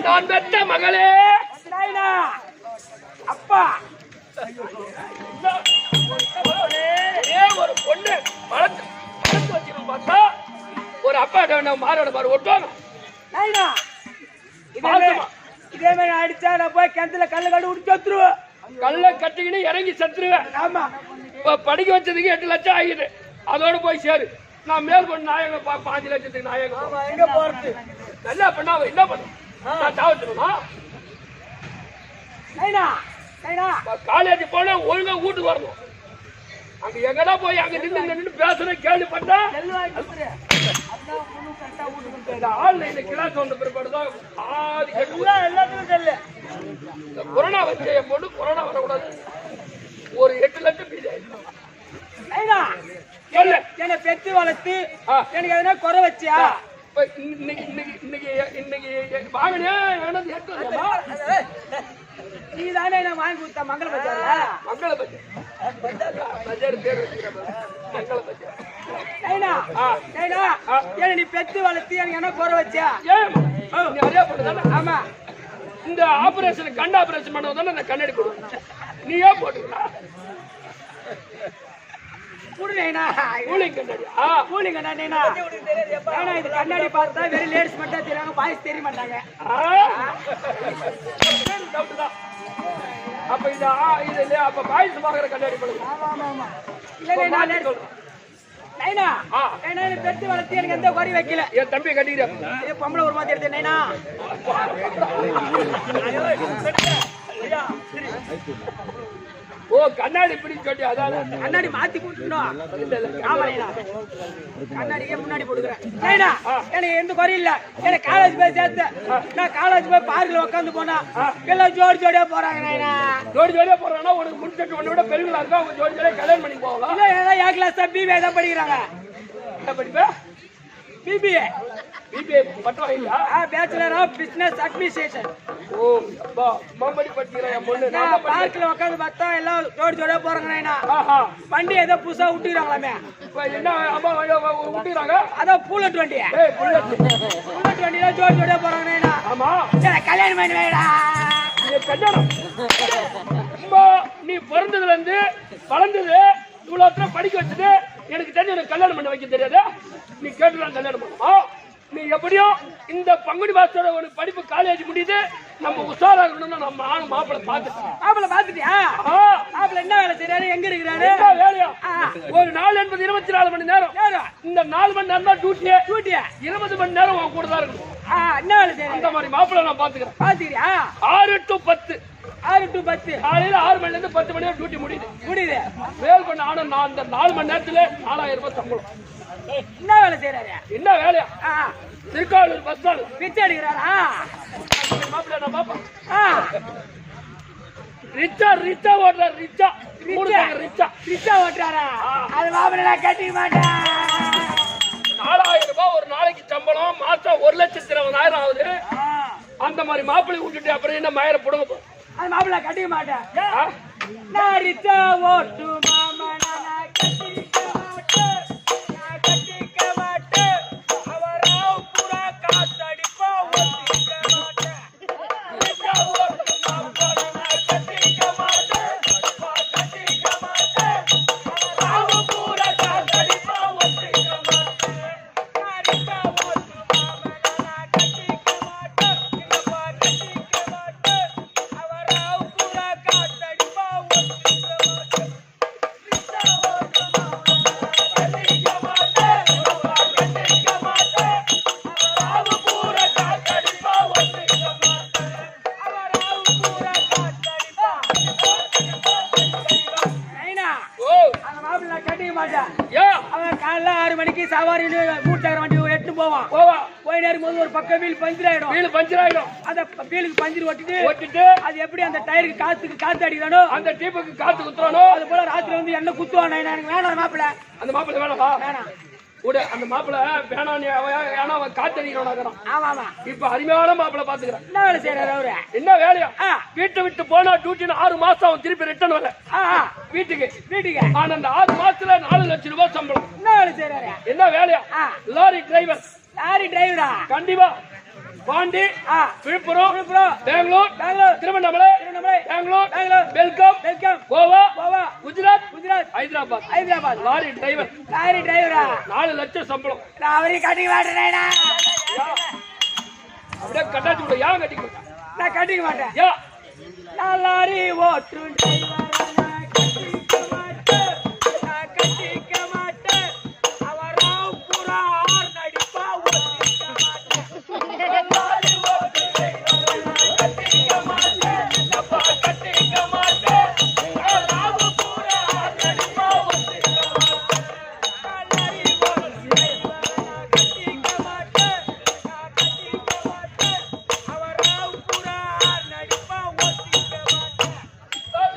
நான் பெற்ற மகளே அப்பா ஒரு பொண்ணு வளர்த்து வச்சிருக்கோம் பார்த்தா ஒரு அப்பா மாரோட மாறு ஒட்டுவாங்க. இதே மாதிரி அடிச்சா நான் போய் கிணத்துல கல்ல கட்டு விட்டு செத்துருவேன். கல்ல கட்டிக்கிட்டு இறங்கி செத்துருவேன். ஆமா, இப்ப படிக்க வச்சதுக்கு 8 லட்சம் ஆகிது. அதோட போய் சேரு. நான் மேல் கொண்டு நாயங்க 5 லட்சத்துக்கு நாயகம் எங்க போறது? நல்லா பண்ணா என்ன பண்ணும்? நான் தாவத்துணுமா? காலேஜ் போனா ஒழுங்கா வீட்டுக்கு வரணும். அங்க எங்கடா போய் அங்க நின்று பேசுறேன் கேள்விப்பட்டா ஆன்லைன்ல கிளாஸ் வந்த பிற்பாடுதான் ஆதி எல்லாத்துக்கும் தெரியல. கொரோனா வச்சு என் பொண்ணு கொரோனா வரக்கூடாது. ஒரு 8 லட்சம் என்ன பெத்து வளர்த்து எனக்கு எதனா குறை வச்சியா? இன்னைக்கு வாங்கினியா? நீ தானே நான் வாங்கி கொடுத்த மங்கள பஜார்ல. மங்கள பஜார் பேர் மங்கள பஜார். நீ பெத்து வளர்த்து எனக்கு என்ன குறை வச்சியா? ஆமா, இந்த ஆபரேஷன் கண் ஆபரேஷன் பண்ணுவதான நான் கண்ணாடி போடுவேன். நீ ஏன் போட்டுக்கலாம்? கண்ணாடி பார்த்தா வெறும் லேடிஸ் மட்டும் தெரியாங்க, பாய்ஸ் தெரிய மாட்டாங்க. அப்ப இது அப்ப பாய்ஸ் பாக்குற கண்ணாடி போடுங்க. பெற்று வளர்த்து எனக்கு எந்த குறை வைக்கல. என் தம்பியை கட்டிக்கிறேன். பொம்பளை ஒரு மாதிரி எடுத்து நைனா ஓ கண்ணாடி இப்படி சொல்லி அதான் கண்ணாடி மாத்தி போட்டுணும். கண்ணாடிக்கே முன்னாடி போட்டுக்கிறேன். எனக்கு எந்த குறையும் இல்ல. எனக்கு காலேஜ் போய் சேர்த்து நான் காலேஜ் போய் பார்க்ல உட்காந்து போனா எல்லாம் ஜோடி ஜோடியா போறாங்க. ஜோடி ஜோடியா போறாங்கன்னா உனக்கு முடிச்சுட்டு ஒன்னு விட பெருங்களா இருக்கா? அவங்க ஜோடி ஜோடியா கல்யாணம் பண்ணி போகலாம். இல்ல ஏதோ ஏ கிளாஸ் பிபிஏ தான் படிக்கிறாங்க. என்ன படிப்ப? பிபிஏ. பிபிஏ பட்டம் வாங்கியா? Bachelor of business administration. ஓ அப்பா மம்படி படிக்கிறேன் என் பொண்ணு. நான் பார்க்ல உட்காந்து பார்த்தா எல்லாம் ஜோடி ஜோடியா போறாங்க. வண்டி ஏதோ புதுசா விட்டுறாங்களாமே. என்ன அம்மா விட்டுறாங்க? அதான் புல்லட் வண்டி. புல்லட் வண்டியில ஜோடி ஜோடியா போறாங்க. ஆமா, கல்யாணம் பண்ணி வைடா. கல்யாணம் நீ பிறந்ததுல இருந்து வளர்ந்தது இவ்வளவு படிக்க வச்சது எனக்கு தெரிஞ்சு எனக்கு கல்யாணம் பண்ண வைக்க தெரியாது. நீ கேட்டுதான் கல்யாணம் பண்ணுமா? நீ எப்படியும் இந்த பங்குனி மாசத்தோட ஒரு படிப்பு காலேஜ் முடியுது. நம்ம உஷாராகணும்னு நம்ம ஆண் மாப்பிள்ளை பாத்துட்டியா? மாப்பிள்ளை என்ன வேலை செய்யறாரு? எங்க இருக்கிறாரு? வேலையா? ஒரு நாள் என்பது 24 மணி நேரம். இந்த 4 மணி நேரம் தான் டியூட்டியா? 20 மணி நேரம் உன் கூட தான் இருக்கணும். என்ன வேலை செய்யற? அந்த மாதிரி மாப்பிள்ளை நான் பாத்துக்கிறேன். பாத்துக்கிறியா? 6 to 10 காலையில 6 மணில இருந்து 10 மணி வரை டியூட்டி முடியுது. வேல் பண்ண ஆனா நான் அந்த 4 மணி நேரத்துல 4000 ரூபாய் சம்பளம். என்ன வேலை செய்யறாரு? என்ன வேலையா? திருக்காவலூர் பஸ் ஸ்டாண்ட் பிச்சை அடிக்கிறாரா? மாப்பிள்ள நான் பாப்பா ரிச்சா ஓட்டுறாரு. ரிச்சா ஓட்டுறாரா? அது மாப்பிள்ள நான் கட்டிக்க மாட்டேன். 4000 ரூபாய் ஒரு நாளைக்கு சம்பளம். மாசம் 1,20,000 ஆகுது. அந்த மாதிரி மாப்பிள்ளை விட்டுட்டு அப்புறம் என்ன மயிர புடுங்க போ. அது மாப்பிள்ள கட்டிக்க மாட்டேன். நான் ரிச்சா ஓட்டு மாமா நான் கட்டிக்க மாட்டேன். அவராவ் புறா காத்தடிப்பா ஒட்டிக்க மாட்டேன். ரிச்சா ஓட்டு மாமா நான் கட்டிக்க மாட்டேன். அவராவ் புறா காத்தடிப்பா ஒட்டிக்க மாட்டேன். நான் ரிச்சா ஓட்டு மாமா நான் கட்டிக்க மாட்டேன். கட்டிக்க மாட்டேன். அவராவ் புறா காத்தடிப்பா ஒட்டிக்க மாட்டேன். ரிச்சா ஓட்டு மாமா நான் கட்டிக்க மாட்டேன். கட்டிக்க மாட்டேன். அவராவ் புறா காத்தடிப்பா ஒட்டிக்க மாட்டேன். அவராவ் புறா காத்தடிப்பா அந்த மாப்பிள்ள கட்டிக்க மாட்டேன். அவன் காலைல 6 மணிக்கு சவாரி மூட்டை வண்டி எட்டு போவான். போய் நேரம் போது ஒரு பக்கம் வீல் பஞ்சர் ஆயிடும். அந்த வீலுக்கு பஞ்சர் ஒட்டிட்டு அது எப்படி அந்த டயருக்கு காத்து அடிக்கிறானோ அந்த டீப்புக்கு காத்து குத்துறானோ அது போல ராத்திரி வந்து என்ன குத்துவான். எனக்கு வேணாம் மாப்பிள்ள. அந்த மாப்பிள்ளை வேணாமா? வேணாம். அந்த மாப்பிள்ளை வேணாம். அவன் காத்தடிக்கிறான். ஆமா. இப்ப அருமையான மாப்பிள்ளை பாத்துக்கிறேன். என்ன வேலை செய்யறாரு அவரு? என்ன வேலையா? வீட்டை விட்டு போனா டியூட்டின்னு 6 மாசம் அவன் திருப்பி ரிட்டர்ன் வரல வீட்டுக்கு. ஆனா அந்த 6 மாசத்துல 4 லட்சம் ரூபாய் சம்பளம். என்ன வேலை செய்யறாரு? என்ன வேலையா? லாரி டிரைவரா? கண்டிப்பா. பாண்டி, ஆ. Villupuram, Villupuram, Bangalore, Bangalore, Tiruvannamalai, Tiruvannamalai, Bangalore, Bangalore, Belgaum, Belgaum, Goa, Goa, Gujarat, Gujarat, Hyderabad. Hyderabad. Lorry driver, lorry டிரைவரா? 4 லட்சம் சம்பளம். நான் அவரையும் கட்டிக்க மாட்டேனேடா. அப்படியே கட்டாச்சு விட. ஏன் கட்டிக்க மாட்டான்? நான் கட்டிக்க மாட்டேன். யா நான் லாரி ஓட்டும் டிரைவரா, நான் கட்டிக்க மாட்டேன். நான் கட்டிக்க மாட்டேன். அவராம் புறா ஆர் நடிப்பா ஓட்டிக்க மாட்டேன். லாரி ஓட்டும் டிரைவரா, நான் கட்டிக்க மாட்டேன். அப்பா கட்டிக்க மாட்டேன். அவராம் புறா ஆர் நடிப்பா ஓட்டிக்க மாட்டேன். நான் லாரி ஓட்டும் டிரைவரா, நான் கட்டிக்க மாட்டேன். நான் கட்டிக்க மாட்டேன். அவராம் புறா ஆர் நடிப்பா ஓட்டிக்க மாட்டேன்.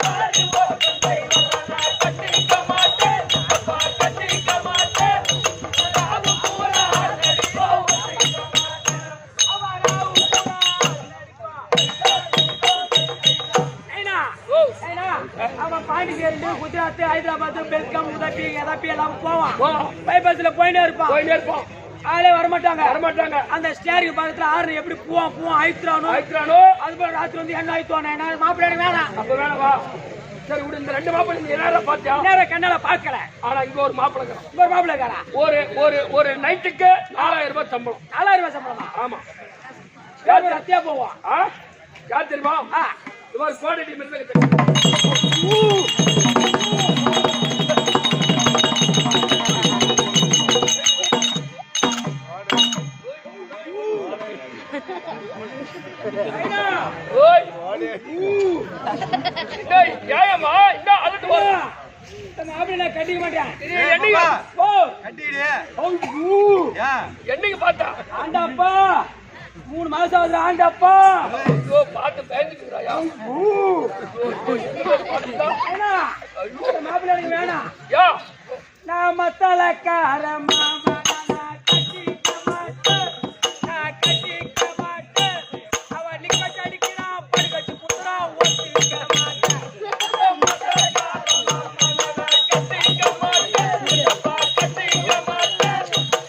லாரி ஓட்டும் டிரைவரா, நான் கட்டிக்க மாட்டேன். அப்பா கட்டிக்க மாட்டேன். அவராம் புறா ஆர் நடிப்பா ஓட்டிக்க மாட்டேன். அவராம் புறா ஆர் நடிப்பா. ஏனா ஓ ஏனா அவன் பாண்டிச்சேரி, குஜராத், ஹைதராபாத், பெல்காம், உதப்பி எதாப்பி எல்லாம் போவான். போ. பைபாஸ்ல போயிட்டே இருப்பான். போயிட்டே இருப்போம். ஆளே வரமாட்டாங்க. வரமாட்டாங்க. அந்த ஸ்டேரிங் பக்கத்துல ஆறு எப்படி பூவான் ஆயித்துறானோ ஆயிக்கிறானோ அது போல ராத்திரி வந்து என்ன ஆயித்துவானே. என்ன மாப்பிள்ளை வேணாம். அப்ப வேணவா? சரி விடு. இந்த 2 மாப்பிள்ளை நீ என்ன பாத்தியா? நேரம் கண்ணால பாக்கல. ஆனா இங்க ஒரு மாப்பிள்ளை ஒரு மாப்பிள்ளை இருக்காரா? ஒரு ஒரு ஒரு நைட்டுக்கு 4000 ரூபாய் சம்பளம். 4000 ரூபாய் சம்பளமா? ஆமா. யாரு ரத்தியா போவான்? ஆ? யார் தெரியுமா? ஆ. இது மாதிரி குவாலிட்டி மிருந்தங்க. ஐயா, ஓய். டேய் ஏயம்மா இந்த அலட்டு வா. இந்த மாப்பிள்ளை நான் கட்டிக்க மாட்டேன். இது என்னைக்கு ஓ கட்டிடு. ஐயோ, ஏன்? என்னைக்கு பார்த்தா? ஆண்டப்பா 3 மாசம் ஆகுது. ஆண்டப்பா ஐயோ பார்த்து பயந்துக்குறாயா? ஐயா, இந்த மாப்பிள்ளை எனக்கு வேணாம். யா நான் மத்தலக்கார மாமா, நான் கட்டிக்க மாட்டேன். நான் கட்டிக்க மாட்டேன். அவன் நிக்க அடிக்கிறான், படுக்க வச்சு குத்துறான், ஒட்டிக்க மாட்டேன். கட்டிக்க மாட்டேன். அப்பா கட்டிக்க மாட்டேன்.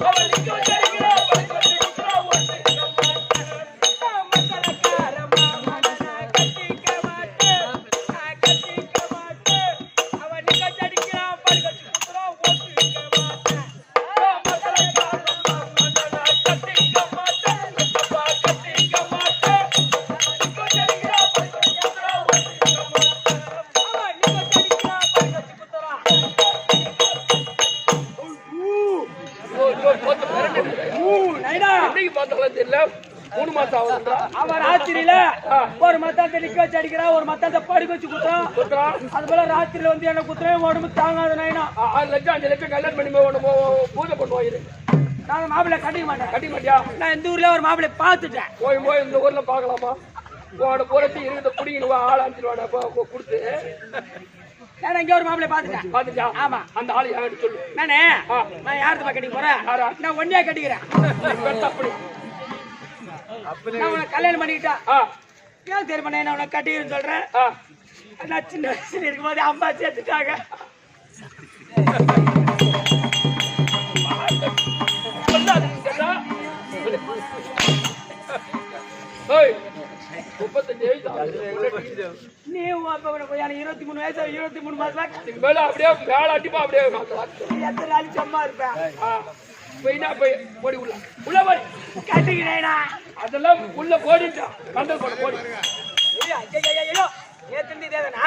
அவன் நிக்க வச்சிருக்கிறான், படுக்க வச்சிருக்கிறான், ஒட்டிக்க மாட்டேன். நான் மத்தலக்கார மாமா, நான் கட்டிக்க மாட்டேன். நான் கட்டிக்க மாட்டேன். அவன் நிக்க அடிக்கிறான், படுக்க வச்சு குத்துறான், ஒட்டிக்க மாட்டேன். அவன் நிக்க அடிக்கிறான், படுக்க வச்சு குத்துறான். நைனா, என்னைக்கு பார்த்தாலும் தெரியல. 3 மாசம் ஆகுதுன்றா. அவன் ராத்திரியில ஒரு மத்தாத்தை நிக்க வச்சு அடிக்கிறான், ஒரு மத்தாத்தை படுக்க வச்சு குத்துறான். குத்துறான். அது போல ராத்திரியில வந்து என்ன குத்துறேன், உடம்பு தாங்காது. நைனா, 6 லட்சம் 5 லட்சம் கல்யாணம் பண்ணி ஒண்ணு பூஜை பண்ணுவாங்க. நான் மாப்பிள்ளை கட்டிக்க மாட்டேன். கட்டிக்க மாட்டியா? நான் இந்த ஊர்ல ஒரு மாப்பிள்ளை பார்த்துட்டேன். போய் போய் இந்த ஊர்ல பாக்கலாமா? உன்னோட பூரத்தி இருக்கிற குடிங்க ஆள் அனுப்பிடுவாடா கொடுத்து நான் இங்க ஒரு மாப்பிள்ளை பார்த்துட்டேன். பாத்துட்டியா? ஆமா. அந்த ஆளு யாரு சொல்லு. நானே நான் யாருமா கட்டிக்க போறேன்? யாரா? நான் ஒன்னியா கட்டிக்கிறேன். அப்படி நான் உனக்கு கல்யாணம் பண்ணிக்கிட்டா ஆ ஏன் தெரியுமா நான் உனக்கு கட்டிக்கிறேன்னு சொல்றேன். ஆ நான் சின்ன வயசுல இருக்கும்போது அம்மா சேர்த்துட்டாங்க. சொல்லாதீங்கடா. ஏய் 35 வயசு ஆகுது. நீ அப்ப உனக்கு எனக்கு 23 வயசு 23 மாசம் இதுக்கு மேல அப்படியே மேல அடிப்பா அப்படியே எத்தனை நாள் சும்மா இருப்பேன். போயினா போய் போடி உள்ள போடி. கட்டிக்கிறேனா? அதெல்லாம் உள்ள போடிட்டான். கண்டல் போட போடி. ஐயோ ஏன் திண்டி தேவனா?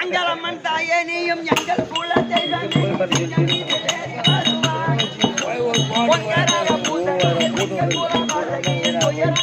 அங்கலம்மன் தாயே நீயும் எங்கள் குல தெய்வமே பொங்கராக பூசை எங்கள் குல மாதையே உயர்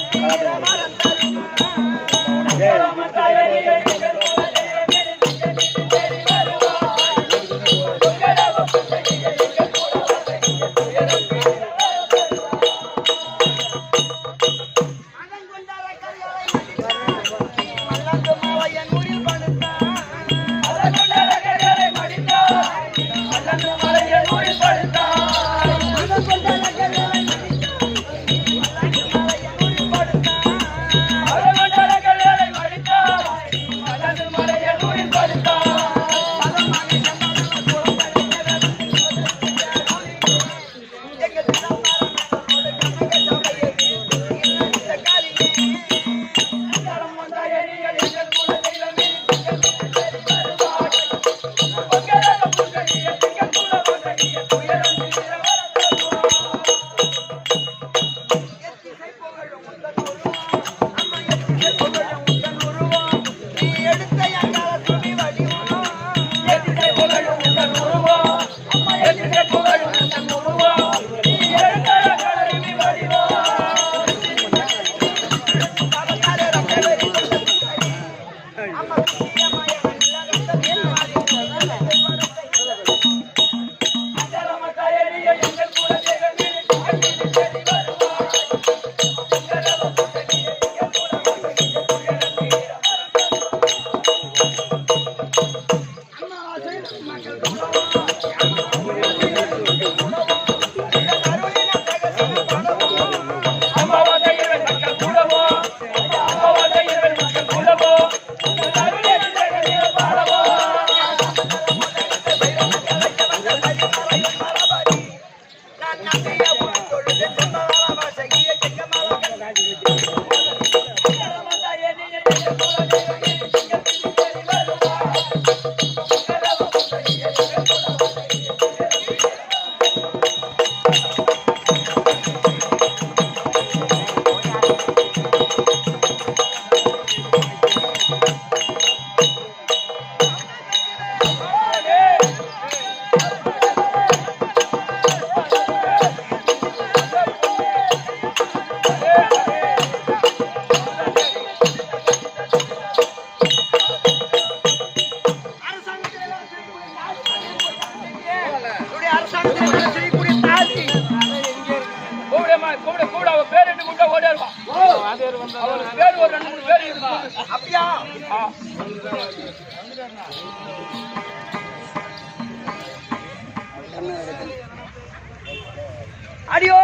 அடியோ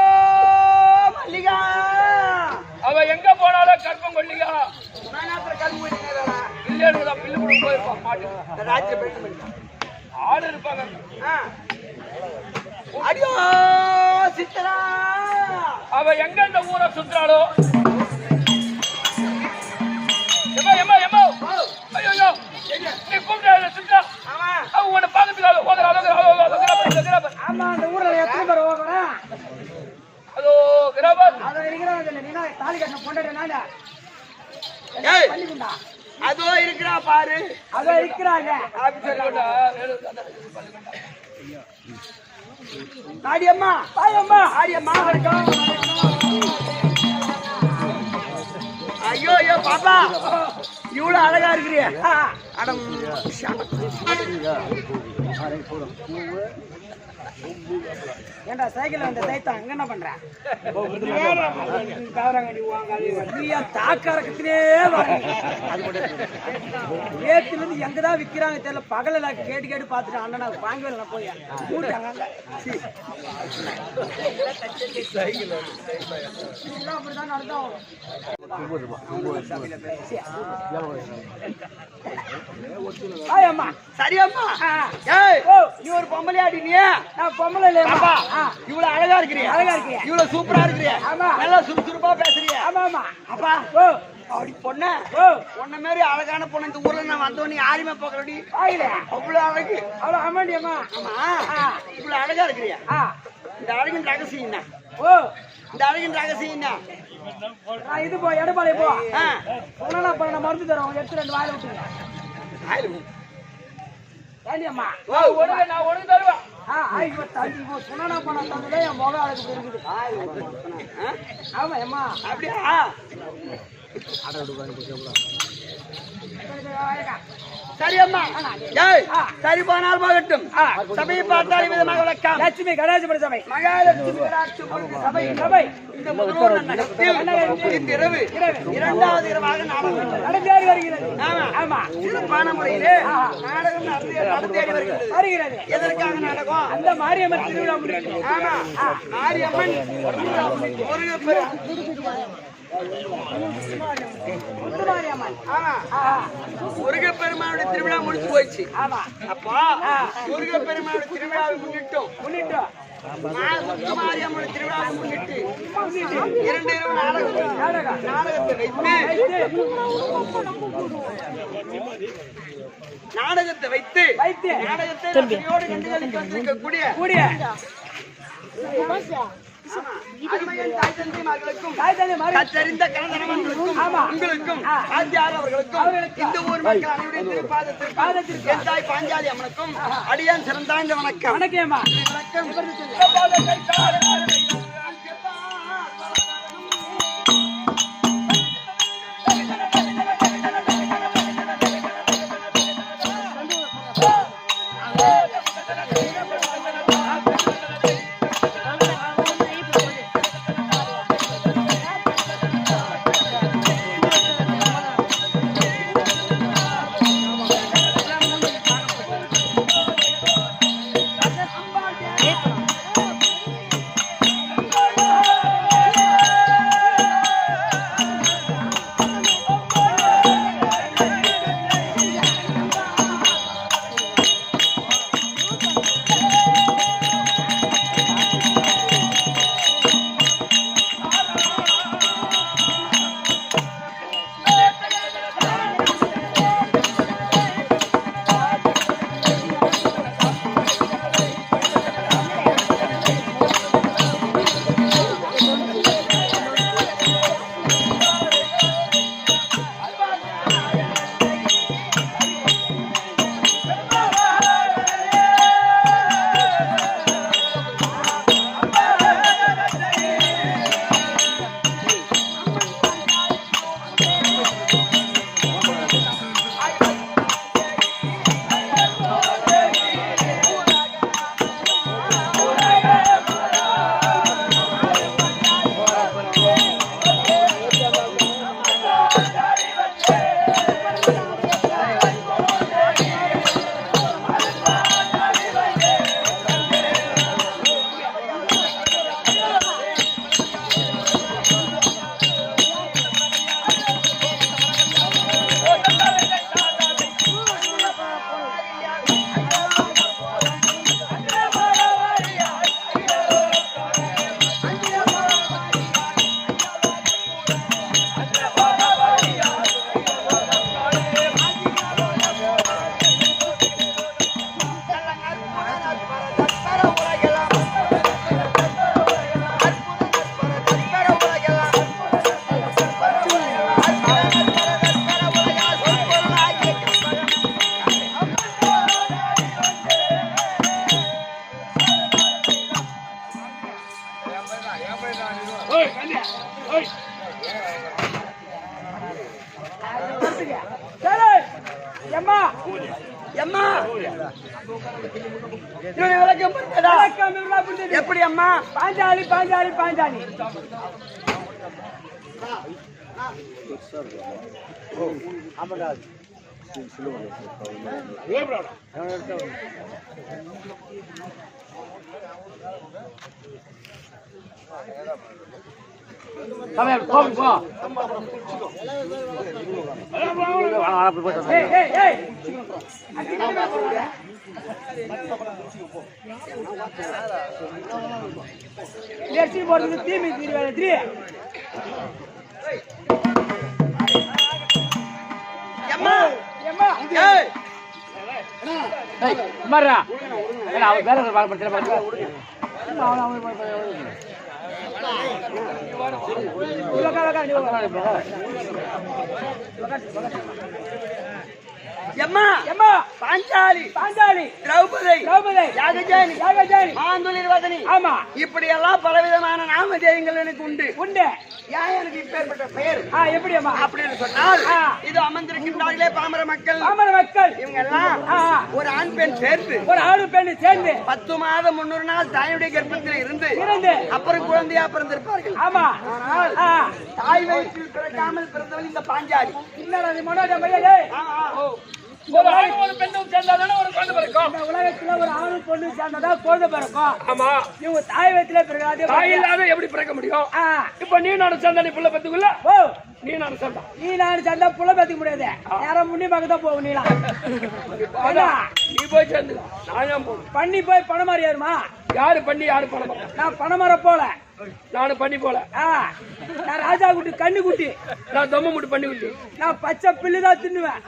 மல்லிகா அவ எங்க போனாலும் கற்பம் கொள்ளியா இல்ல பில்லு கூட போயிருப்பான் மாட்டு ராத்திரி ஆடு இருப்பாங்க. அடியோ சித்தரா அவ எங்க இந்த ஊரை சுத்துறாளோ ஐயோ நீ கூப்பிட்டு சுத்தா அவ உன்னை பாக்கத்துக்காக ஆமா அந்த ஊர்ல எத்தனை பேர் ஓடுறேன் அதோ கிராபர் அத இருக்கிறாங்க நீ தாலி கட்ட பொண்டாட்டி பண்ணிக்குண்டா அதோ இருக்கிறா பாரு அதோ இருக்கிறாங்க ஆடியம்மா தாயம்மா ஆடியம்மா ஐயோ ஐயோ பாப்பா இவ்வளவு அழகா இருக்கிறிய அடம் ஏண்டா சைக்கிள் வந்த தைத்தா அங்க என்ன பண்ற தாக்கறக்கத்திலே ஏத்துல இருந்து எங்கதான் விக்கிறாங்க தெரியல பகல கேட்டு கேட்டு பாத்துட்டு அண்ணனா வாங்கல போய் அப்படிதான் நடந்தோம். சரியம்மா நீ ஒரு பொம்பளை ஆடினிய நான் பொம்பளை இல்லையா இவ்வளவு அழகா இருக்கிறியா அழகா இருக்கியா இவ்வளவு சூப்பரா இருக்கிறியா ஆமா நல்லா சுறுசுறுப்பா பேசுறியா ஆமா ஆமா அப்பா ஓ அப்படி பொண்ணு பொண்ணு மாதிரி அழகான பொண்ணு இந்த ஊர்ல நான் வந்தோன்னு யாருமே பார்க்கலடி ஆகலையா அவ்வளவு அழகு அவ்வளவு அம்மாண்டியம்மா ஆமா இவ்வளவு அழகா இருக்கிறியா ஆ இந்த அழகின் ரகசியம் என்ன ஓ இந்த அழகின் ரகசியம் என்ன நான் இது போ எடப்பாடி போ சொன்னா பண்ண மருந்து தரோம் எடுத்து 2 வாயில விட்டுங்க ஏண்டியம்மா நான் ஒழுங்கு தருவேன். ஐயோ தம்பி இப்போ சொன்னா பண்ண தந்ததே என் முகம் அழகு இருக்குது ஆமா அம்மா அப்படியா சரி அம்மா சரி போனால் போகட்டும் சபையை பார்த்தால் விதமாக விளக்கம் லட்சுமி கடாட்சபடி சபை மகாலட்சுமி கடாட்சபடி சபை சபை இந்த முதல்வர் நகரத்தில் இந்த இரவு இரண்டாவது இரவாக நாடகம் நடந்தேறி வருகிறது. ஆமா சிறப்பான முறையிலே நாடகம் நடந்தேறி வருகிறது. எதற்காக நாடகம்? அந்த மாரியம்மன் திருவிழா முடியும். ஆமா, மாரியம்மன் முருகப்பெருமானுடைய திருவிழா முடிச்சு போயிடுச்சு. அப்பா முருகப்பெருமானுடைய திருவிழாவை முன்னிட்டோம் மாரியம்மனுடைய திருவிழாவை முன்னிட்டு இரண்டு இரவு நாடகத்தை வைத்து நாடகத்தை கண்டுகளிக்கக்கூடிய கற்றறிந்த கலந்தனவர்களுக்கும் உங்களுக்கும் ஆத்தியார் அவர்களுக்கும் இந்த ஊர் மக்கள் அனைவருடைய பாதத்திற்கு என் தாய் பாஞ்சாலி அம்மனுக்கும் அடியான் சிறந்தாங்க வணக்கம். வணக்கம். எப்படி அம்மா? பாஞ்சாலி பாஞ்சாலி பாஞ்சாலி போறது தீமி தீர்வேல எம்மா எம்மா பாஞ்சாலி பாஞ்சாலி திரௌபதி திரௌபதி யாகஜானி யாகஜானி மாந்துளிர்வதனி ஆமா இப்படி எல்லாம் பலவிதமான நாமதேயங்கள் எனக்கு உண்டு. உண்டு. ஏன் எனக்கு இப்பேற்பட்ட பெயர் எப்படி அம்மா அப்படின்னு சொன்னால் இது அமர்ந்திருக்கின்றார்களே பாமர மக்கள். பாமர மக்கள் இவங்க எல்லாம் ஒரு ஆண் பெண் சேர்ந்து ஒரு ஆணு பெண்ணு சேர்ந்து 10 மாதம் 300 நாள் தாயுடைய கர்ப்பத்தில் இருந்து அப்புறம் குழந்தையா பிறந்திருப்பார்கள். ஆமா. ஆனால் தாய் வயிற்றில் பிறக்காமல் பிறந்தவள் இந்த பாஞ்சாலி. என்னடா நீ மனோஜா பையனே? ஒரு ஆணும் ஒரு பெண்ணும் சேர்ந்தாதானே ஒரு குழந்தை பிறக்கும். இந்த உலகத்துல ஒரு ஆணும் பொண்ணு சேர்ந்ததா குழந்தை பிறக்கும். ஆமா. இவங்க தாய் வயிற்றுல பிறக்காது. தாய் இல்லாத எப்படி பிறக்க முடியும்? இப்ப நீ நானும் சேர்ந்தா நீ புள்ள பெத்துக்குள்ள? ஓ நீ நானும் சேர்ந்தா நீ நானும் சேர்ந்தா புள்ள பெத்துக்க முடியாது. யாரும் முன்னி பக்கத்தான் போகும். நீ போய் சேர்ந்து நான் ஏன் போகணும்? பண்ணி போய் பணம் மாறி ஏறுமா? யாரு பண்ணி யாரு பணம்? நான் பணம் மாற போல. நானும் பண்ணி போல. நான் ராஜா குட்டி கண்ணு குட்டி. நான் தொம்ம முட்டு பண்ணி குட்டி. நான் பச்சை பில்லு தான் தின்னுவேன்.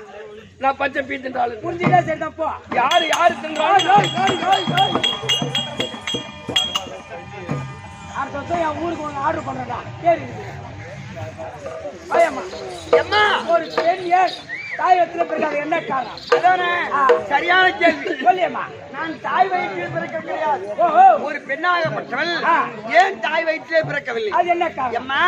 நான் பச்சை பீ தின்றாலும் புரிஞ்சுட்டா சரிதான் போ. யாரு யாரு தின்றாலும் அடுத்த வருஷம் என் ஊருக்கு ஒன்று ஆர்டர் பண்றேன்டா. சரி எம்மா ஒரு பெண் ஏன் தாய் வயிற்றுல பிறக்காது என்ன காரணம்? அதானே சரியான கேள்வி. சொல்லியம்மா. நான் தாய் வயிற்றில் பிறக்க கிடையாது. ஒரு பெண்ணாகப்பட்டவள் ஏன் தாய் வயிற்றிலே பிறக்கவில்லை? அது என்ன காரணம்? எம்மா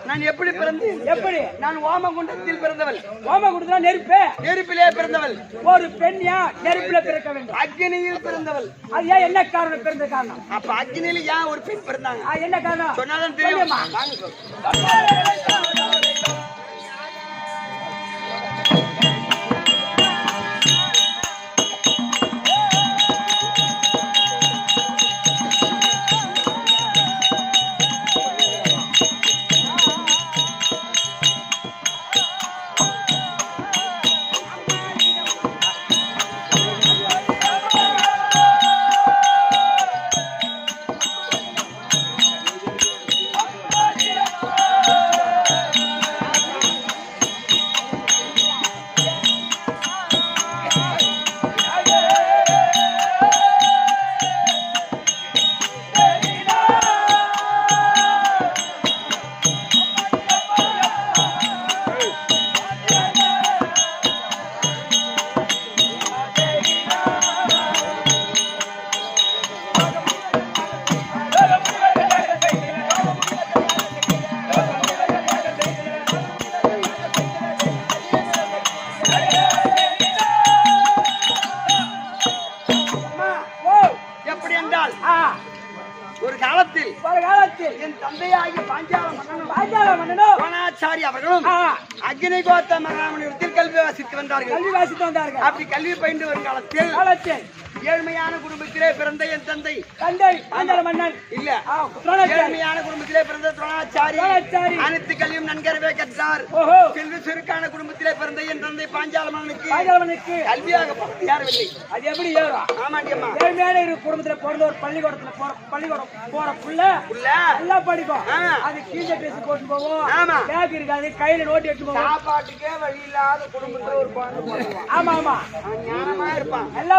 நான் எப்படி பிறந்தேன்? எப்படி? நான் ஓமகுண்டத்தில் பிறந்தவள். ஓமகுண்டத்துல நெருப்பு. நெருப்பிலே பிறந்தவள். ஒரு பெண் ஏன் நெருப்பில பிறக்க வேண்டும்? அக்னியில் பிறந்தவள். அது ஏன் என்ன காரணம்? பிறந்த காரணம் அப்ப அக்னியில ஏன் ஒரு பெண் பிறந்தாங்க? என்ன காரணம் சொன்னாதான் தெரியும். ஒரு காலத்தில் என் தந்தையாகிய பாஞ்சால மன்னனும் துரோணாச்சாரி அவர்களும் அக்னிகோத்த மகாமனிடத்தில் கல்வி வாசித்து வந்தார்கள். அப்படி கல்வி பயின்று வரும் காலத்தில் ஏழ்மையான குடும்பத்திலே பிறந்த என் தந்தை பாஞ்சால மன்னன் இல்ல ஏழ்மையான குடும்பத்திலே பிறந்த துரோணாச்சாரி அனைத்து கல்வியும் நன்கரவே கற்றார். செல்வ செருக்கான குடும்பத்திலே பிறந்த என் தந்தை பாஞ்சால மன்னனுக்கு கல்வியாக யாரவில்லை. அது எப்படி ஏறும்? ஆமாண்டியம்மா. ஏழ்மையான குடும்பத்துல பிறந்த ஒரு பள்ளிக்கூடம் போற புள்ள நல்லா படிக்கும். அது கீழே ட்ரெஸ் போட்டு போவோம். பேக் இருக்காது, கையில நோட்டு எடுத்து போவோம். சாப்பாட்டுக்கே வழி இல்லாத குடும்பத்துல ஒரு குழந்தை போடுவான். ஆமா ஆமா ஞானமா இருப்பான், நல்லா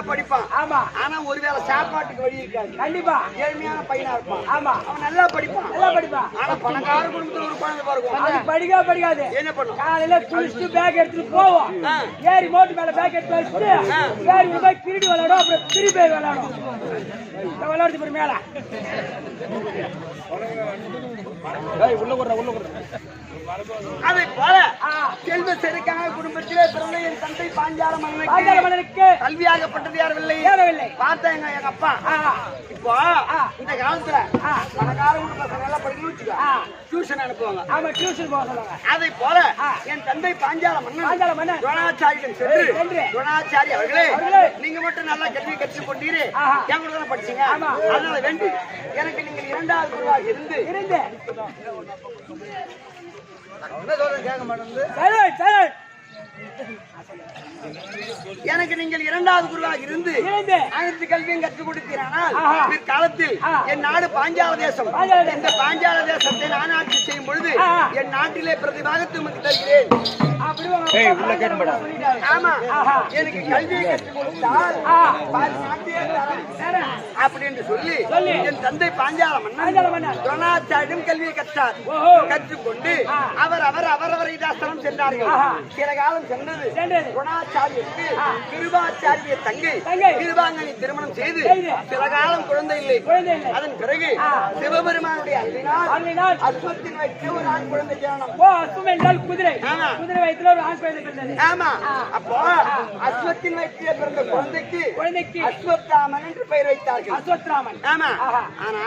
படிப்பான். ஆமா. ஆனா ஒருவேளை சாப்பாட்டுக்கு வழி இருக்காது. கண்டிப்பா ஏழ்மையான பையனா இருப்பான். ஆமா அவன் நல்லா படிப்பான். ஆனா பணக்கார குடும்பத்துல ஒரு குழந்தை பாருங்க அது படிக்காது. என்ன பண்ணும்? காலையில குளிச்சுட்டு பேக் எடுத்துட்டு போவோம். ஏறி மோட்டு மேல பேக் எடுத்து வச்சுட்டு ஏறி போய் கிரீடி விளையாடும். அப்புறம் திருப்பி விளையாடும். விளையாடுறது போய் மேல அதை போல செல்வ செருக்கான குடும்பத்திலே பிறந்த என் தந்தை பாஞ்சால மன்னனுக்கு கல்வியாகப்பட்டது யாரவில்லை. பார்த்தா எங்க அப்பா இப்போ இந்த காலத்துல பணக்கார பசங்க எல்லாம் படிக்கணும் டியூஷன் அனுப்புவாங்க. ஆமா டியூஷன் போக சொல்லுவாங்க. அதை போல என் தந்தை பாஞ்சால மன்னன் துரோணாச்சாரியிடம் சென்று துரோணாச்சாரி அவர்களே நீங்க மட்டும் நல்லா கல்வி கற்றுக் கொண்டீரே என் கூட தானே படிச்சீங்க. அதனால வேண்டி எனக்கு நீங்கள் 2வது குருவாக இருந்து கேட்க மாட்டேங்குது. எனக்கு நீங்கள் 2வது குருவாக இருந்து அனைத்து கல்வியும் கற்றுக் கொடுத்தீரானால் பிற்காலத்தில் என் நாடு பாஞ்சால தேசம். இந்த பாஞ்சால தேசத்தை நான் ஆட்சி செய்யும் பொழுது என் நாட்டிலே பிரதிபாகத்து உமக்கு தருகிறேன். ஆமா எனக்கு கல்வியை கற்றுக் கொடுத்தால் அப்படி என்று சொல்லி என் தந்தை பாஞ்சால மன்னன் துரோணாச்சாரியிடம் கல்வியை கற்றார். கற்றுக்கொண்டு அவரவர் இதாஸ்திரம் சென்றார்கள். சில காலம் சென்றது துரோணாச்சாரியருக்கு கிருபாச்சாரிய தங்கை தங்கை. கிருபாங்கனை திருமணம் செய்து செய்து. சில காலம் குழந்தை இல்லை குழந்தை இல்லை. அதன் பிறகு சிவபெருமானுடைய அன்பினால் அஸ்வத்தின் வயிற்றில் ஒரு ஆண் குழந்தை ஜனனம். ஓ அஸ்வம் என்றால் குதிரை. ஆமா. குதிரை வயிற்றில் ஒரு ஆண் குழந்தை பிறந்தது. ஆமா. அப்போ அஸ்வத்தின் வயிற்றில் பிறந்த குழந்தைக்கு அஸ்வத்தாமன் என்று பெயர் வைத்தார்கள். அஸ்வத்ராமன். ஆமா. ஆஹா. ஆனா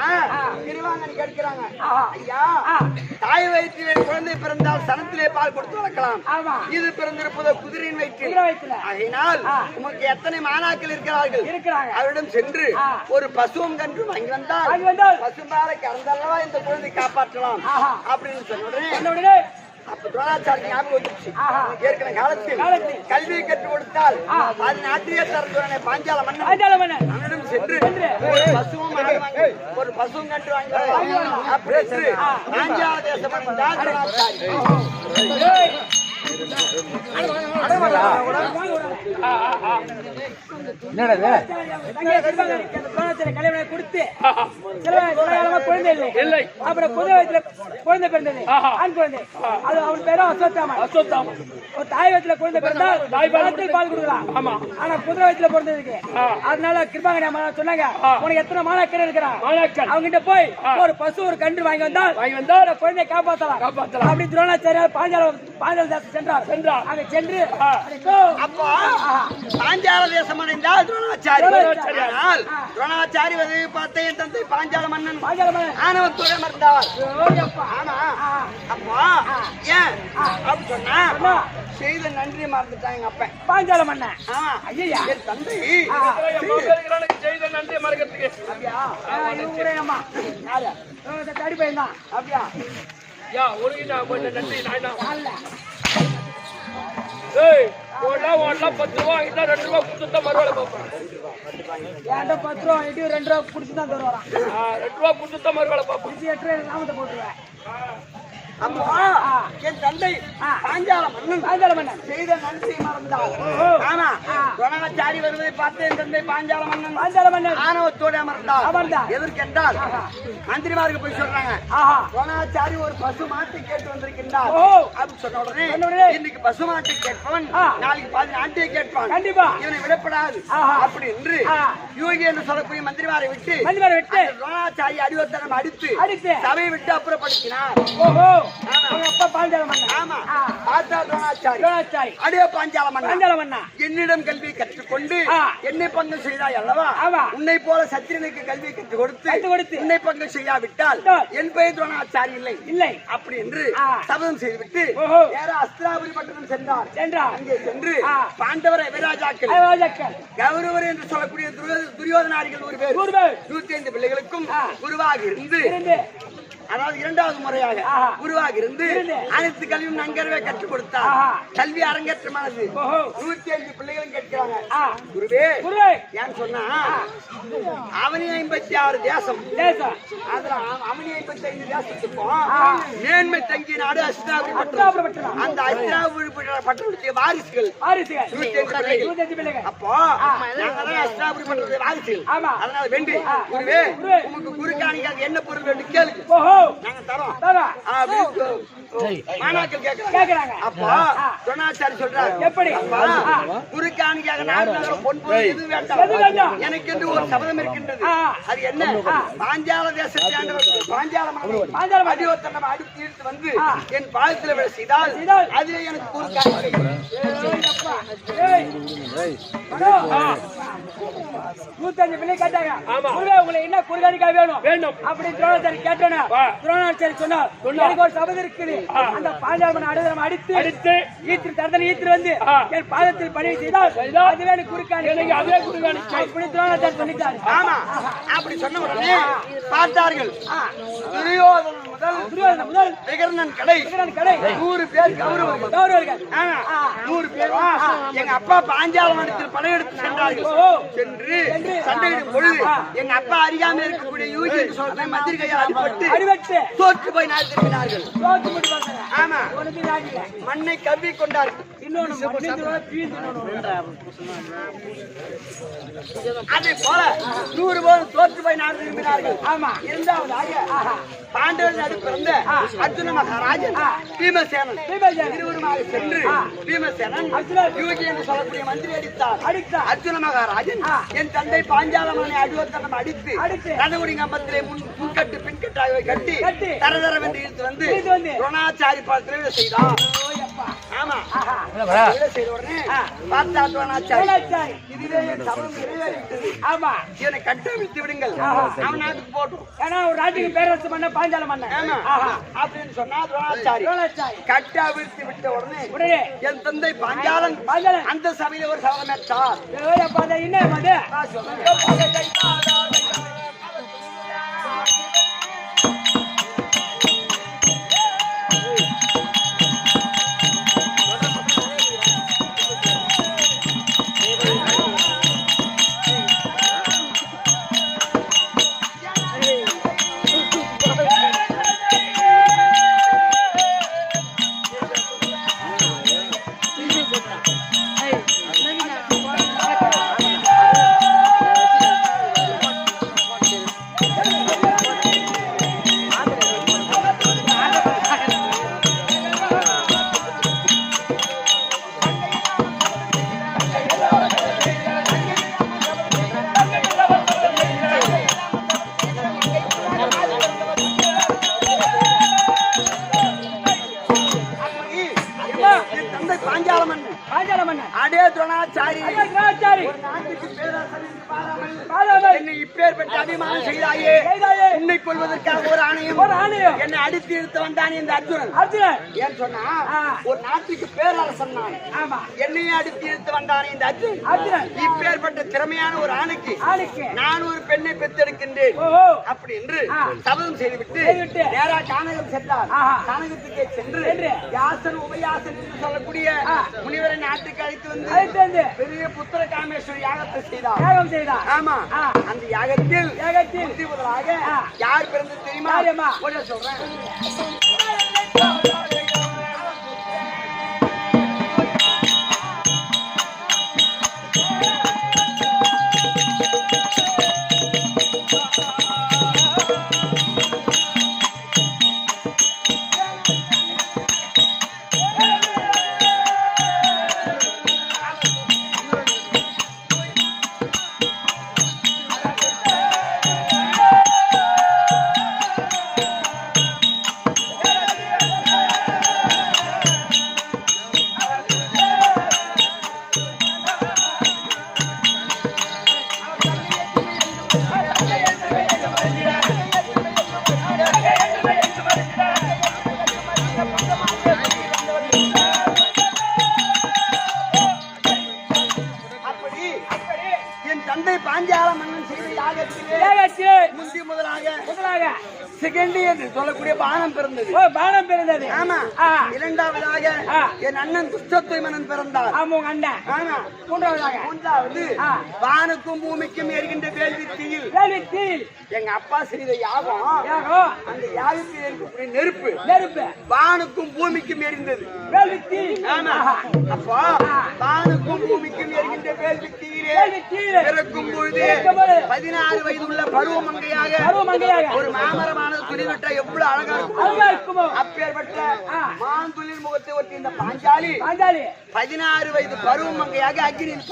கிருபாங்கனை கேட்கிறாங்க, ஆஹா. ஐயா தாய் வயிற்றிலே குழந்தை பிறந்தால் சனத்திலே பால் கொடுத்து வளர்க்கலாம். ஆமா. இது பிறந்திருப்பதோ குதிரையின் வயிற்றில். குதிரை வயிற்றில். ஆகையினால் உமக்கு எத்தனை மாணாக்கள் இருக்கிறார்கள்? இருக்கிறாங்க. அவரிடம் சென்று ஒரு பசுவும் கன்று வாங்கி வந்தால் பசும்பாலை கறந்தல்லவா இந்த குழந்தை காப்பாற்றலாம் ஆஹா. அப்படின்னு சொன்ன சொன்ன உடனே அப்ப துரோணாச்சாரி ஞாபகம் வந்துச்சு. ஆஹா. ஏற்கனவே காலத்தில் கல்வியை கற்றுக் கொடுத்தால் அது நாட்டிய தரத்துடனே பாஞ்சால மன்னன் பாஞ்சால மன்னன் அவனிடம் சென்று ஒரு பசுவும் ஆடு வாங்கி ஒரு பசுவும் கன்று வாங்கி வரலாம் அப்படின்னு பாஞ்சால தேசம் வந்தால் துரோணாச்சாரி. கல்யாணம் கொடுத்து குழந்தை இல்லை. அப்புறம் குதிரை வயிற்றுல குழந்தை பிறந்தது, ஆண் குழந்தை. அது அவன் பேரும் அஸ்வத்தாமன். அஸ்வத்தாமன். ஒரு தாய் வயிற்றுல குழந்தை பிறந்தால் தாய்ப்பால் பால் கொடுக்கலாம். ஆமா. ஆனா குதிரை வயிற்றுல பிறந்ததுக்கு அதனால கிருபாங்கனி அம்மா சொன்னாங்க, உனக்கு எத்தனை மாணாக்கர் இருக்கிறான் அவங்க கிட்ட போய் ஒரு பசு ஒரு கன்று வாங்கி வந்தால் குழந்தையை காப்பாற்றலாம் அப்படி துரோணாச்சாரியார் பாஞ்சால தேசம் சென்றார். அங்க சென்று அப்போ பாஞ்சால தேசம் அடைந்தால் துரோணாச்சாரி. ஆனால் துரோணாச்சாரி வந்து பார்த்த என் தந்தை பாஞ்சால மன்னன் ஆணவத்துடன் மறந்தார். ஆமா. அப்போ ஏன் அப்படி சொன்னா செய்த நன்றி மறந்துட்டான் எங்க அப்ப பாஞ்சால மன்னன். ஆமா. ஐயா என் தந்தை செய்த நன்றி மறக்கிறதுக்கு தடி பையன் தான். அப்படியா யா உனக்கு நான் கொஞ்சம் நன்றி நான் அல்ல ஏய் ஓடலாம் 10 ரூபா வாங்கிட்டா 2 ரூபா கொடுத்துட்டா மறுவேளை பார்ப்பேன். ஏன்டா 10 ரூபா வாங்கிட்டு 2 ரூபா குடிச்சு தான் தருவாராம். 2 ரூபா கொடுத்துட்டா மறுவேளை பார்ப்பேன். 8 ரூபா நாமத்தை போட்டுருவேன். அப்போ என் தந்தை பாஞ்சால மன்னன் செய்த நன்றி மறந்தார். ஆமா. துரோணாச்சாரி வருவதை பார்த்து என் தந்தை பாஞ்சால மன்னன் ஆணவத்தோடு அமர்ந்தார். எதற்கென்றால் மந்திரிமாருக்கு போய் சொல்றாங்க, துரோணாச்சாரி ஒரு பசு மாட்டை கேட்டு வந்திருக்கின்றார் அப்படின்னு சொன்ன உடனே இன்னைக்கு பசு மாட்டை கேட்பவன் நாளைக்கு 10 நாட்டையை கேட்பான், கண்டிப்பா இவனை விடப்படாது அப்படி என்று யோகி என்று சொல்லக்கூடிய மந்திரிமாரை விட்டு துரோணாச்சாரி அடிவத்தனம் அடித்து சபையை விட்டு அப்புறப்படுத்தினார். என்னிடம் கல்வியை கற்றுக்கொண்டு என்னை பங்கு செய்தாய் அல்லவா, உன்னை போல சத்திரனுக்கு கல்வியை கற்றுக் கொடுத்து உன்னை பங்கு செய்யாவிட்டால் என் பெயர் துரோணாச்சாரி இல்லை அப்படி என்று சபதம் செய்துவிட்டு அஸ்திராபுரி பட்டணம் சென்றார். அங்கே சென்று பாண்டவர் விராஜாக்கள் கௌரவர் என்று சொல்லக்கூடிய துரியோதனாரிகள் 100 பேர் 105 பிள்ளைகளுக்கும் குருவாக இருந்து, அதாவது 2வது முறையாக குருவாக இருந்து அனைத்து கல்வியும் நன்கரவே கற்றுக் கொடுத்தார். கல்வி அரங்கேற்றமானது. 105 பிள்ளைகளும் கேட்கிறாங்க, குருவே ஏன்னு சொன்னா அவனி 56 தேசம், அதுல அவனி 55 தேசத்துக்கும் மேன்மை தங்கிய நாடு அஸ்திராபுரி பட்டணம். அந்த அஸ்திராபுரி பட்டணத்துடைய வாரிசுகள் 105 பிள்ளைகள். அப்போ நாங்க அஸ்திராபுரி பட்டணத்துடைய வாரிசுகள். அதனால வேண்டி குருவே உங்களுக்கு குரு காணிக்காக என்ன பொருள் வேண்டும் கேளுங்க, நாங்க தரோம் மாணாக்கள் கேக்குறாங்க. அப்போ துரோணாச்சாரி சொல்றாரு, எப்படி குரு காணிக்காக பொன் பொருள் எதுவும் வேண்டாம், எனக்கு என்று ஒரு சபதம் இருக்கின்றது. அது என்ன? பாஞ்சால தேசத்தை ஆண்டவர் பாஞ்சால அடிவத்தனம் அடித்து இழுத்து வந்து என் பாதத்தில் விட செய்தால் அதிலே எனக்கு குரு காணிக்கை. 105 பிள்ளை கேட்டாங்க, உங்களை என்ன குருகாணிக்கா வேணும் அப்படி துரோணாச்சாரி கேட்டோன்னா துரோணாச்சாரி சொன்னார், எனக்கு ஒரு சபதம் இருக்குது. அந்த பாஞ்சாலமன் அடித்து ஈத்து வந்து என் பாதத்தில் பணியை செய்தால் அதுவே எனக்கு குருகாணிக்கை, அதே குருகாணிக்கை அப்படி துரோணாச்சாரி சொல்லிட்டாரு. ஆமா. அப்படி சொன்ன உடனே பார்த்தார்கள், துரியோதனன் முதல் விகர்ணன் கடை 100 பேர் கௌரவர்கள் 100 பேர் எங்க அப்பா பாஞ்சாலமனத்தில் படையெடுத்து சென்றார்கள். சென்று சண்டையிடும் பொழுது எங்க அப்பா அறியாமல் இருக்கக்கூடிய யூகி என்று சொல்ற மந்திரி கையால் அடிபட்டு தோற்று போய் நாடு திரும்பினார்கள். ஆமா. மண்ணை கவ்வி கொண்டார்கள். அதே போல 100 பேர் தோற்று போய் நாடு திரும்பினார்கள். ஆமா. இரண்டாவதாக பாண்டவர் நாடு பிறந்த அர்ஜுன மகாராஜன் பீமசேனன் இருவருமாக சென்று பீமசேனன் யூகி என்று சொல்லக்கூடிய மந்திரி அடித்தார். அர்ஜுன மகாராஜன் என் தந்தை பாஞ்சாலமனை அடிவத்தனம் அடித்து கனகுடி கம்பத்திலே முன்கட்டு பின்கட்டாக கட்டி தரதரவென்று இழுத்து வந்து துரோணாச்சாரி பாத்திரம் செய்தார். ஆமா செய்த உடனே பார்த்தா துரோணாச்சாரி இதுவே என் சபலம் நிறைவேறிவிட்டது. ஆமா இவனை கட்டவிழ்த்து விடுங்கள், அவன் நாட்டுக்கு போட்டும். ஏன்னா ஒரு நாட்டுக்கு பேரரசு பண்ண பாஞ்சால மன்னன் அப்படின்னு சொன்னா துரோணாச்சாரி கட்டவிழ்த்து விட்ட உடனே என் தந்தை பாஞ்சாலன் அந்த சபையில ஒரு சபலம் ஏற்றார். என்ன அடே துரோணாச்சாரி என்னை இப்பேற்பட்ட அபிமானம் செய்தாயே, உன்னை கொள்வதற்காக ஒரு ஆணையம் என்னை அடித்து இழுத்து வந்தான் இந்த அர்ஜுனன். ஏன் சொன்னா ஒரு நாட்டுக்கு பேரரசன் நான், என்னையே அடித்து இழுத்து வந்தான் இந்த அர்ஜுனன். இப்பேற்பட்ட திறமையான ஒரு ஆணைக்கு நான் ஒரு பெண்ணை பெற்றெடுக்கின்றேன் அப்படி என்று சபதம் செய்துவிட்டு நேரா கானகம் சென்றார். கானகத்துக்கே சென்று யாசன் உபயாசன் என்று சொல்லக்கூடிய முனிவரை நாட்டுக்கு அழைத்து வந்து பெரிய புத்திர காமேஸ்வரி யாகத்தை செய்தார். ஆமா அந்த யாகத்தில் முதலாக யார் பிறந்து தெரியுமா? சொல்றேன். தந்தை பாஞ்சால மன்னன் செய்த யாகத்திலே முந்தி முதலாக செகண்ட் என்று சொல்லக்கூடிய பானம் பிறந்தது. ஆமா இரண்டாவதாக என் அண்ணன் துஷ்டத்துவ மன்னன் பிறந்தார். ஆமா மூன்றாவது வானுக்கும் பூமிக்கும் எரிகின்ற வேள்வி தீயில் எங்க அப்பா செய்த யாகம். அந்த யாகத்தில் இருக்கக்கூடிய நெருப்பு வானுக்கும் பூமிக்கும் எரிந்தது. ஆமா அப்போ வானுக்கும் பூமிக்கும் எரிகின்ற வேள்வி தீயிலே பிறக்கும் பொழுது 16 வயது உள்ள பருவமங்கையாக ஒரு மாமரமான துணிவிட்டா எவ்வளவு அழகா இருக்குமோ அப்பேற்பட்ட மாந்துளிர் முகத்தை ஒட்டி இந்த பாஞ்சாலி 16 வயது பருவமங்கையாக அக்னியில்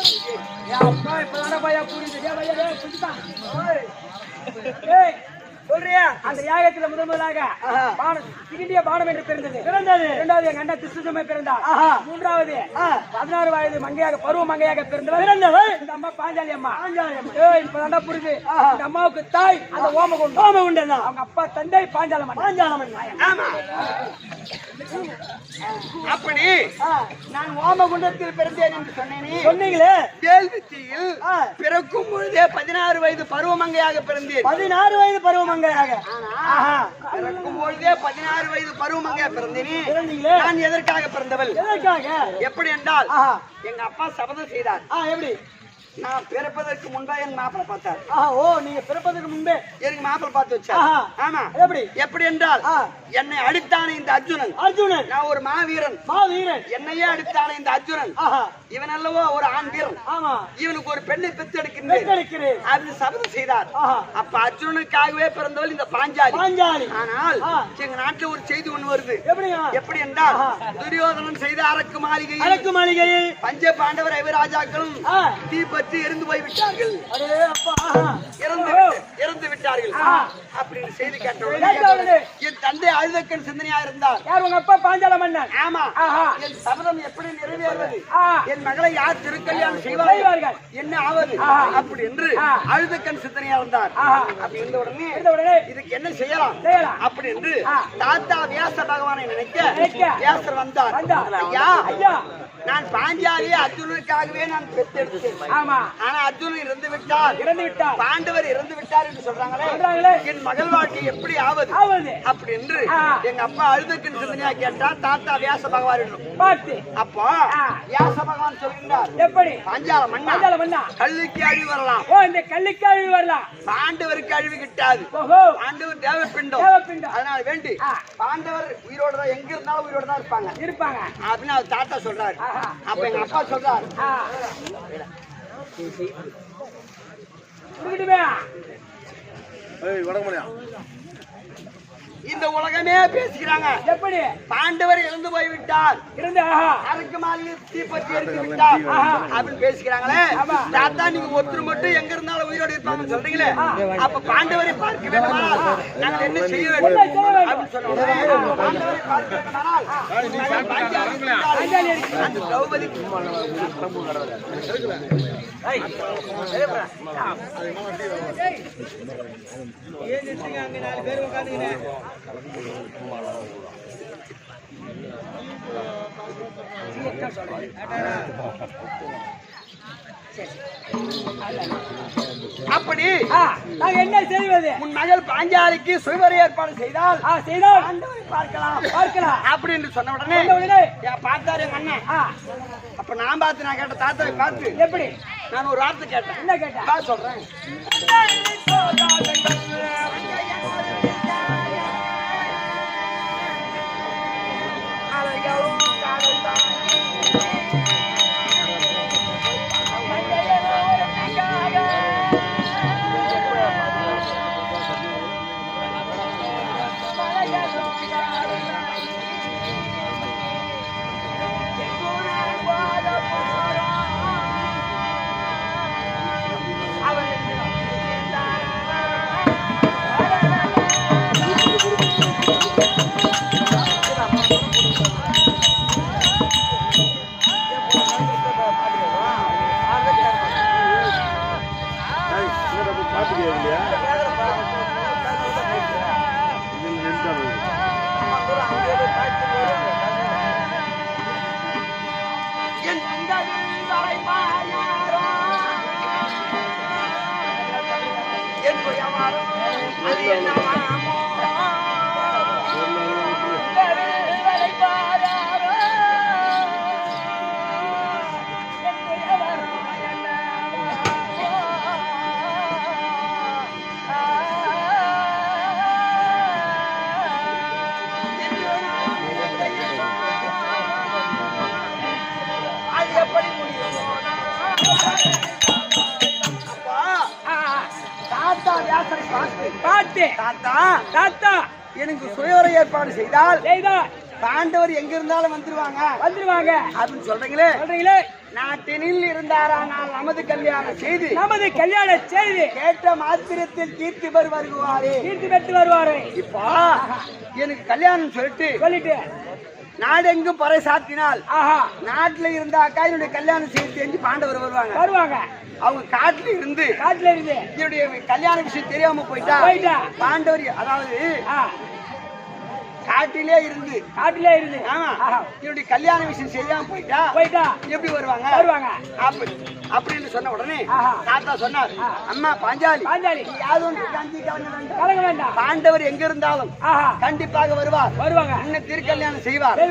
சொல்றியா? அந்த யாகத்துல முதலாக பானம் என்று பிறந்தது. இரண்டாவது எங்க அண்ணா திருஷ்டமே பிறந்தார். மூன்றாவது 16 வயது மங்கையாக பருவ மங்கையாக பிறந்தவர் இந்த அம்மா பாஞ்சாலி அம்மா. இப்பதான் புரியுது. இந்த அம்மாவுக்கு தாய் அந்த ஓமகுண்டம். அவங்க அப்பா தந்தை பாஞ்சாலமன். அப்படி நான் ஓமகுண்டத்தில் பிறந்தேன் என்று சொன்னீங்களே. கேள்வித்தில் பிறக்கும் பொழுதே 16 வயது பருவமங்கையாக பிறந்தேன். 16 வயது பருவமங்கையாக பிறக்கும் பொழுதே 16 வயது பருவமங்கையாக பிறந்தேன். நான் எதற்காக பிறந்தவள்? எப்படி என்றால் எங்க அப்பா சபதம் செய்தார். எப்படி? நான் பிறப்பதற்கு முன்பா என் மாப்பிளை பார்த்தார். ஓ நீங்க பிறப்பதற்கு முன்பே எனக்கு மாப்பிளை பார்த்து வச்சார். ஆமா. எப்படி என்றால் என்னை அடித்தானே இந்த அர்ஜுனன். நான் ஒரு மாவீரன். என்னையே அடித்தானே இந்த அர்ஜுனன். இவன் அல்லவோ ஒரு ஆண் வீரன். இவனுக்கு ஒரு பெண்ணை பெற்றெடுக்கிறேன் அப்படின்னு சபதம் செய்தார். அப்ப அர்ஜுனனுக்காகவே பிறந்தவள் இந்த பாஞ்சாலி. ஆனால் எங்க நாட்டுல ஒரு செய்தி ஒண்ணு வருது. எப்படி என்றால் துரியோதனன் செய்த அரக்கு மாளிகையில் பஞ்ச பாண்டவர் ஐவராஜாக்களும் தீப்பற்றி எரிந்து போய்விட்டார்கள். இறந்து விட்டார்கள் அப்படின்னு செய்தி கேட்டவுடனே என் தந்தை அழுதக்கன் சிந்தனையா இருந்தார். யார் உங்க அப்பா பாஞ்சால மன்னன்? ஆமா. என் சபதம் எப்படி நிறைவேறுவது, என் மகளை யார் திருக்கல்யாணம் செய்வார்கள், என்ன ஆவது அப்படி என்று அழுதக்கன் சிந்தனையா இருந்தார். அப்படி இருந்த உடனே இதுக்கு என்ன செய்யலாம் அப்படி என்று தாத்தா வியாச பகவானை நினைக்க வியாசர் வந்தார். ஐயா நான் பாஞ்சாலியை அர்ஜுனனுக்காகவே நான் பெற்றெடுத்தேன். ஆனா அர்ஜுனன் இறந்து விட்டார், பாண்டவர் இறந்து விட்டார் என்று சொல்றாங்களே, என் மகள் வாழ்க்கை எப்படி ஆவது அப்படி என்று எங்க அப்பா அழுதக்கின் சிந்தனையா கேட்டார் தாத்தா வியாச பகவான். அப்போ வியாச பகவான் சொல்கின்றார், எப்படி பாஞ்சால மன்னா கல்லுக்கு அழிவு வரலாம், இந்த கல்லுக்கு அழிவு வரலாம், பாண்டவருக்கு அழிவு கிட்டாது, பாண்டவர் தேவப்பிண்டம், அதனால வேண்டி பாண்டவர் உயிரோட தான் எங்க இருந்தாலும் உயிரோட தான் இருப்பாங்க அப்படின்னு அவர் தாத்தா சொல்றாரு. அப்ப எங்க அப்பா சொல்றாரு, இந்த உலகமே பேசுகிறாங்க, எப்படி பாண்டவர் இறந்து போய்விட்டார், அதுக்கு மேலே தீப்பற்றி எரிந்து விட்டார் அப்படின்னு பேசுகிறாங்களே. தாத்தா நீங்க ஒருத்தர் மட்டும் எங்க இருந்தாலும் உயிரோடு இருப்பாங்கன்னு சொல்றீங்களே, அப்ப பாண்டவரை பார்க்க வேண்டுமானால் நாங்கள் என்ன செய்ய வேண்டும் அப்படின்னு சொன்னோம். பாண்டவரை பார்க்க வேண்டுமானால் அந்த திரௌபதி அங்க 4 பேர் உட்கார்ந்துங்க. அப்படி நாங்க என்ன செய்வது, உன் மகள் பாஞ்சாலிக்கு சுயவர ஏற்பாடு செய்தால் பார்க்கலாம் அப்படி என்று சொன்ன உடனே பார்த்தாரு எங்க அண்ணன். அப்ப நான் பார்த்து நான் கேட்ட தாத்தாவை பார்த்து எப்படி நான் ஒரு வார்த்தை கேட்டேன். என்ன கேட்டேன் சொல்றேன். எனக்கு சுயவர ஏற்பாடு செய்தால் பாண்டவர் எங்க இருந்தாலும் வந்துருவாங்க அப்படின்னு சொல்றீங்களே. நாட்டினில் இருந்தாரானால் நமது கல்யாண செய்தி கேட்ட மாத்திரத்தில் தீர்த்து வருவாரே. இப்போ எனக்கு கல்யாணம் சொல்லிட்டு நாடெங்கும் பறை சாத்தினால் நாட்டுல இருந்தாக்கா என்னுடைய கல்யாணம் செய்து தெரிஞ்சு பாண்டவர் வருவாங்க. அவங்க காட்டுல இருந்து என்னுடைய கல்யாண விஷயம் தெரியாம போயிட்டா பாண்டவர், அதாவது காட்டிலே இருந்து என்னுடைய கல்யாண விஷயம் செய்யாம போயிட்டா எப்படி வருவாங்க அப்படின்னு சொன்ன உடனே தாத்தா சொன்னார், அம்மா பாஞ்சாலி யாவது கலங்க வேண்டாம், பாண்டவர் எங்க இருந்தாலும் கண்டிப்பாக வருவாங்க, இன்னும் திருக்கல்யாணம் செய்வார்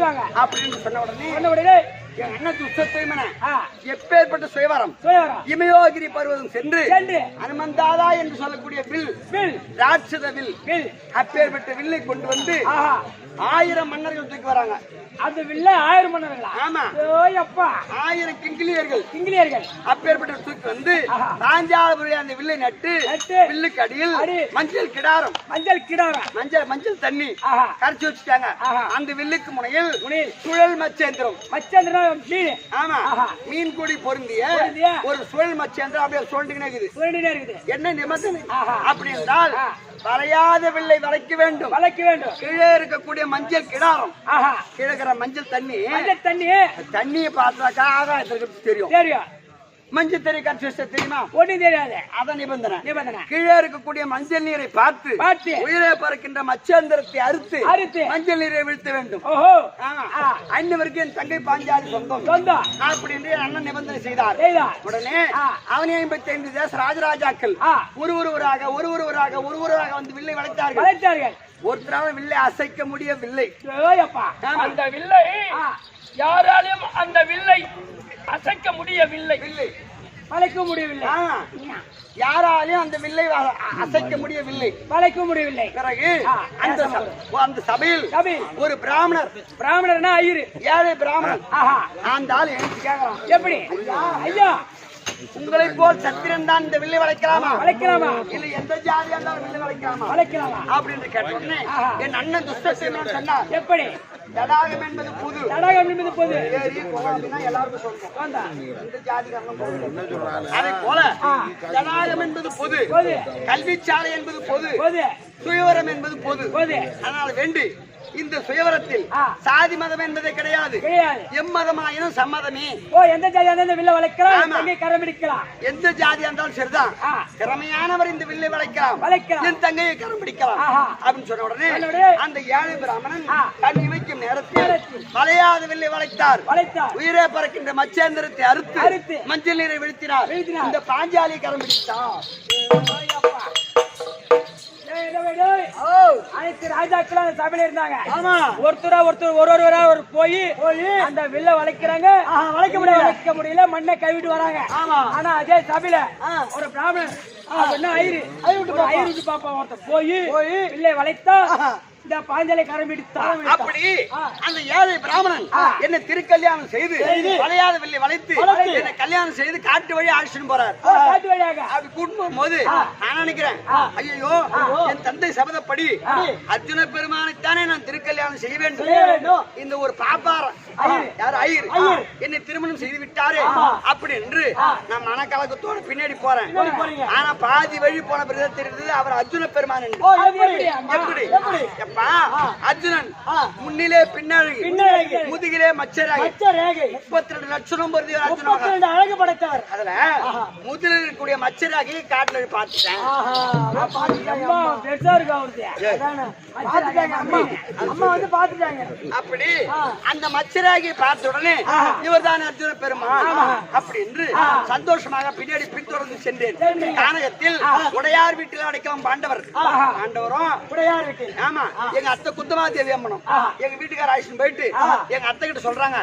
அப்படின்னு சொன்ன உடனே என் அண்ணன் துஷ்டத்தைமன ஆ, எப்பேற்பட்ட சுயவரம் சுயவரம். இமயோகிரி பருவதம் சென்று சென்று அனுமந்தாதா என்று சொல்லக்கூடிய வில் வில், ராட்சத வில் வில். அப்பேற்பட்ட வில்லை கொண்டு வந்து ஆஹா, 1000 மன்னர்கள் தூக்கி வராங்க. அந்த வில்ல 1000 மன்னர்களா? ஆமா, ஓய் அப்பா, 1000 கிங்கிலியர்கள் இங்கிலியர்கள். அப்பேற்பட்ட தூக்கி வந்து ஆஹா. பாஞ்சாலபுரி அந்த வில்லை நட்டு நட்டு, வில்லுக்கு அடியில் அடி. மஞ்சள் கிடாரம் மஞ்சள் கிடாரா. மஞ்சள் தண்ணி ஆஹா, கரைச்சி வச்சுட்டாங்க. ஆஹா. அந்த வில்லுக்கு முனையில் முனில், சுழல் மச்சேந்திரம். மச்சந்திரன் மீன். ஆமா, ஆஹா. மீன் கூடி பொருந்திய பொருந்திய ஒரு சுழல் மச்சேந்திரம் அப்படியே சுழண்டுகினே இருக்குது. சுரண்டினே இருக்குது. என்ன நிபந்தனை ஆஹா. அப்படி என்றால் ஆ. வளையாத வில்லை வளைக்க வேண்டும். வளைக்க வேண்டும். கீழே இருக்கக்கூடிய மஞ்சள் கிடாரம், ஆஹா, கீழே இருக்கிற மஞ்சள் தண்ணி, மஞ்சள் தண்ணி தண்ணியை பார்த்தாக்கா ஆகாயத்திற்கு தெரியும். தெரியும். மஞ்சள் தண்ணி கரைச்சி வச்சா தெரியுமா? ஒண்ணும் தெரியாது. அதான் நிபந்தனை. நிபந்தனை. கீழே இருக்கக்கூடிய மஞ்சள் நீரை பார்த்து பார்த்து உயிரை பறக்கின்ற மச்சேந்திரத்தை அறுத்து அறுத்து மஞ்சள் நீரை வீழ்த்த வேண்டும். ஓஹோ, ஆமா. ஆ. அன்னவருக்கு என் தங்கை பாஞ்சாலி சொந்தம் சொந்தம் அப்படின்னு என் அண்ணன் நிபந்தனை செய்தார். செய்தார். உடனே ஆ. அவனே 55 தேச ராஜராஜாக்கள் ஆ, ஒருவராக வந்து வில்லை வளைத்தார்கள். வளைத்தார்கள். ஒருத்தரால வில்லை அசைக்க முடியவில்லை. ஓய் அப்பா, ஆமா. அந்த வில்லை ஆ, யாராலையும் அந்த வில்லை அசைக்க முடியவில்லை. வில்லை வளைக்க முடியவில்லை. ஆ. யாராலையும் அந்த வில்லை அசைக்க முடியவில்லை. வளைக்க முடியவில்லை. பிறகு ஆ. அந்த சபையில் சபையில் ஒரு பிராமணர், பிராமணர்னா ஐயரு. ஏழை பிராமணன், ஆஹா, அந்த ஆள் எழுந்து கேட்கிறான், எப்படி? ஐயா, உங்களை போல் சத்திரன் தான் இந்த வில்லை வளைக்கலாமா? வளைக்கலாமா? இல்ல எந்த ஜாதியா இருந்தாலும் வில்லை வளைக்கலாமா வளைக்கலாமா? அப்படின்னு கேட்ட உடனே ஆஹா. என் அண்ணன் துஷ்டசேனன் சொன்னார், எப்படி? தடாகம் என்பது புது, தடாகம் என்பது பொது. ஏரி குளம் அப்படின்னா எல்லாருக்கும் சொல்றோம். வந்தா. இந்த ஜாதிகாரனும் போகல. அதே போல ஆ. தடாகம் என்பது பொது, பொது. கல்விச்சாலை என்பது பொது, பொது. சுயவரம் என்பது பொது. பொது. அதனால வேண்டி இந்த சுயவரத்தில் ஆ. சாதி மதம் என்பதே கிடையாது. கிடையாது. எம்மதமாயினும் சம்மதமே. ஓ, எந்த ஜாதியா இருந்தாலும் வில்ல வளைக்கலாம், ஆமா. தங்கை கரம் பிடிக்கலாம். எந்த ஜாதியா இருந்தாலும் சரிதான். ஆ. திறமையானவர் இந்த வில்லை வளைக்கலாம், வளைக்கலாம். என் தங்கையை கரம் பிடிக்கலாம் ஆஹா. அப்படின்னு சொன்ன உடனே உடனே அந்த ஏழை பிராமணன் ஆ. தன் இமைக்கும் நேரத்தில் நேரத்தில் வளையாத வில்லை வளைத்தார். வளைத்தார். உயிரே பறக்கின்ற மச்சேந்திரத்தை அறுத்து அறுத்து மஞ்சள் நீரை வீழ்த்தினார். வீழ்த்தினார். இந்த பாஞ்சாலி கரம் பிடித்தார். ஓய் அப்பா. டேய், டேய், டேய். அனைத்து ராஜாக்களும் அந்த சபையில இருந்தாங்க. ஆமா. ஒருவரா போய் அந்த வில்ல வளைக்கிறாங்க. வளைக்க முடியல, மண்ணை கைவிட்டு வராங்க. ஆமா. ஆனா அதே சபையில ஆ. ஒரு பிராமணன் அப்படின்னா ஐயருக்கு பாப்பா ஒருத்தர் போய் வில்லை வளைத்தா இந்த பாஞ்சாலை கரம் பிடித்தான். அப்படி அந்த ஏழை பிராமணன் என்ன திருக்கல்யாணம் செய்து வளையாத வில்லை வளைத்து என்ன கல்யாணம் செய்து காட்டு வழி அழைச்சிட்டு போறார். காட்டு வழியாக அப்படி கூட்டு போகும்போது நான் நினைக்கிறேன், ஐயோ என் தந்தை சபதப்படி அர்ஜுன பெருமானைத்தானே நான் திருக்கல்யாணம் செய்ய வேண்டும். இந்த ஒரு பாப்பாரம் யார் ஐயர் என்னை திருமணம் செய்து விட்டாரே அப்படி என்று நான் மனக்கலக்கத்தோட பின்னாடி போறேன். ஆனா பாதி வழி போன பிறகு தெரிந்தது அவர் அர்ஜுன பெருமான் என்று. எப்படி எப்பா அர்ஜுனன் முன்னிலே பின்னழகி, முதுகிலே மச்சராகி, 32 லட்சம் பொருந்திய அர்ஜுனன் அழகு படைத்தவர். அதுல முதுகில் இருக்கக்கூடிய மச்சராகி காட்டுல பார்த்துட்டேன். அப்படி அந்த மச்சராகி பார்த்த உடனே இவர்தான் அர்ஜுன பெருமான் அப்படி என்று சந்தோஷமாக பின்னாடி பின்தொடர்ந்து சென்றேன். கானகத்தில் உடையார் வீட்டில் அடைக்கலாம் பாண்டவர். பாண்டவரும் உடையார் வீட்டில். ஆமா, எங்க அத்தை குந்தமா தேவி அம்மனும் எங்க வீட்டுக்கார ஆயிஷன் போயிட்டு எங்க அத்தை கிட்ட சொல்றாங்க,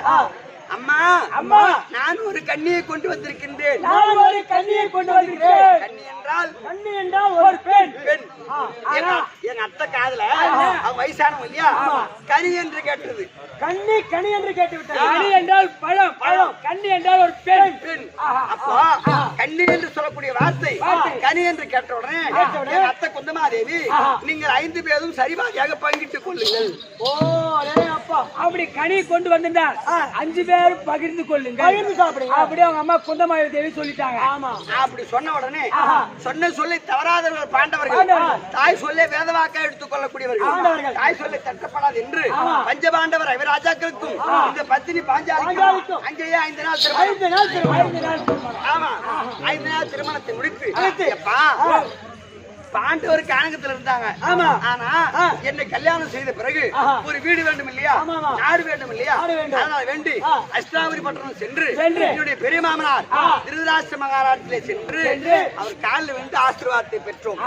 அம்மா அம்மா நான் ஒரு கண்ணியை கொண்டு வந்திருக்கின்றேன். நான் ஒரு கண்ணியை கொண்டு வந்திருக்கிறேன். கண்ணி என்றால் ஒரு பெண். பெண். எங்க அத்தை காதுல அவங்க வயசானவங்க இல்லையா, கனி என்று கேட்டது. கனி என்று கேட்டு விட்டார். கனி என்றால் பழம், கண்ணி என்றால் ஒரு பெண். பெண். அப்போ கண்ணி என்று சொல்லக்கூடிய வார்த்தை கனி என்று கேட்ட உடனே எங்க அத்தை குந்தமாதேவி, நீங்கள் 5 பேரும் சரிபாதியாக பங்கிட்டுக் கொள்ளுங்கள். ஓ அப்பா, அப்படி கனி கொண்டு வந்திருந்தார். 5 பேரும் பகிர்ந்து கொள்ளுங்க, பகிர்ந்து சாப்பிடுங்க. அப்படி அவங்க அம்மா குந்தமாதேவி தேவி சொல்லிட்டாங்க. ஆமா. அப்படி சொன்ன உடனே சொன்ன சொல்லி தவறாதவர்கள் பாண்டவர்கள், தாய் சொல்ல வேதவாக்கா எடுத்துக் கொள்ளக்கூடியவர்கள், தாய் சொல்ல தட்டப்படாது என்று பஞ்சபாண்டவர் ராஜாக்களுக்கும் இந்த பத்தினி பாஞ்சாலிக்கும் அங்கேயே 5 நாள் திருமணம். ஆமா, 5 நாள் திருமணத்தை முடித்து பாண்டவர் கானகத்துல இருந்தாங்க. ஆமா. ஆனா என்னை கல்யாணம் செய்த பிறகு ஒரு வீடு வேண்டும் இல்லையா, நாடு வேண்டும் இல்லையா, அதனால வேண்டி அஷ்டாவரி பட்டணம் சென்று என்னுடைய பெரிய மாமனார் திருதராஷ்டிர மகாராஜிலே சென்று அவர் காலில் விழுந்து ஆசீர்வாதத்தை பெற்றோம்.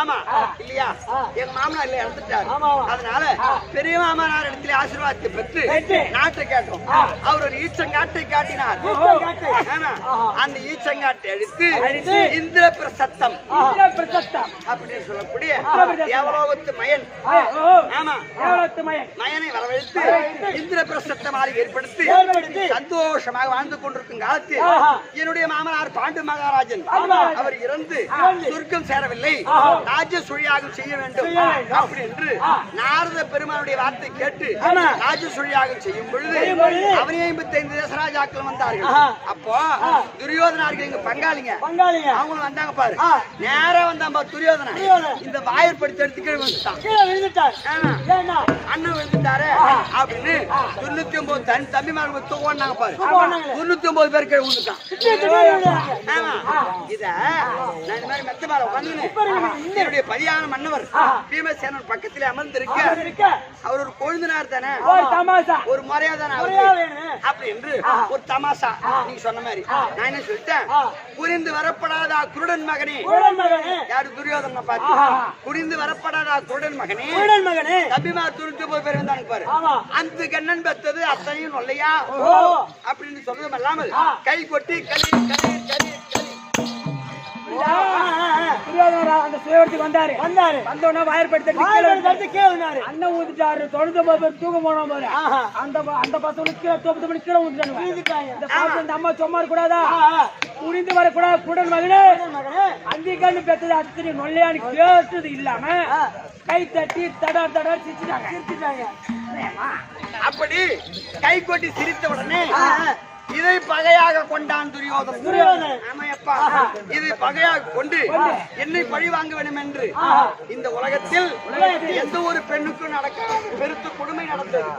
ஆமா இல்லையா, எங்க மாமனார் இல்ல இறந்துட்டாரு. அதனால பெரிய மாமனார் இடத்துல ஆசீர்வாதத்தை பெற்று நாட்டை கேட்டோம். அவர் ஒரு ஈச்சங்காட்டை காட்டினார். அந்த ஈச்சங்காட்டை அடித்து இந்திர பிரசத்தம் அப்படின்னு சொல்லக்கூடிய தேவலோகத்து மயன், ஆமா மயனை வரவழைத்து இந்திர பிரசத்தமாக ஏற்படுத்தி சந்தோஷமாக வாழ்ந்து கொண்டிருக்கும் காலத்தில் என்னுடைய மாமனார் பாண்டு மகாராஜன் அவர் இறந்து சொர்க்கம் சேரவில்லை, ராஜசூழியாக செய்ய வேண்டும் அப்படி என்று நாரத பெருமானுடைய வார்த்தை கேட்டு ராஜசூழியாக செய்யும் பொழுது அவனே 55 தேசராஜாக்கள் வந்தார்கள். அப்போ துரியோதனார்கள் எங்க பங்காளிங்க அவங்களும் வந்தாங்க பாரு. நேரா வந்தா துரியோதனா இந்த வாயர் படித்து எடுத்து கீழே விழுந்துட்டான். அண்ணன் விழுந்துட்டாரு அப்படின்னு 99 தம்பிமார்கள் ஓடினாங்க பாரு. 99 பேர் கீழே விழுந்துட்டான். இத நான் இந்த மாதிரி மெத்த மேல உட்கார்ந்து என்னுடைய பதியான மன்னவர் பீமசேனன் பக்கத்துல அமர்ந்திருக்க அவர் ஒரு கொழுந்தனார் தானே, ஒரு மரியாதை அப்படி என்று ஒரு தமாசா நீங்க சொன்ன மாதிரி நான் என்ன சொல்லிட்டேன், புரிந்து வரப்படாதா குருடன் மகனே, யாரு துரியோதன பார்த்து புரிந்து வரப்படாதா குருடன் மகனே தம்பிமார் 99 பேர் வந்தாங்க பாரு. அந்த கண்ணன் பெற்றது அத்தனையும் நொல்லையா அப்படின்னு சொல்றதும் இல்லாமல் கை கொட்டி களி களி களி அந்த சுயவரத்துக்கு வந்தாரு. வந்தோடனே வயற்படுத்தி கீழே அண்ணன் ஊதிட்டாரு. 99 பேர் தூக்க போனோம் பாரு. அந்த பசங்களுக்கு கீழே 90 கீழே ஊதிட்டாங்க. இந்த அம்மா சும்மா கூடாதா, புரிந்து வரக்கூடாது குடன் மகனே அந்த கண்ணு பெற்றது அத்தனை நொல்லையான்னு கேட்டது இல்லாம கை தட்டி தடார் தடார் சிரிச்சுட்டாங்க. அப்படி கை கொட்டி சிரித்த உடனே இதை பகையாக கொண்டான் துரியோதனன். ஆமையப்பா, இதை பகையாக கொண்டு என்னை பழி வாங்க வேண்டும் என்று இந்த உலகத்தில் எந்த ஒரு பெண்ணுக்கும் நடக்காத பெருத்து கொடுமை நடந்தது.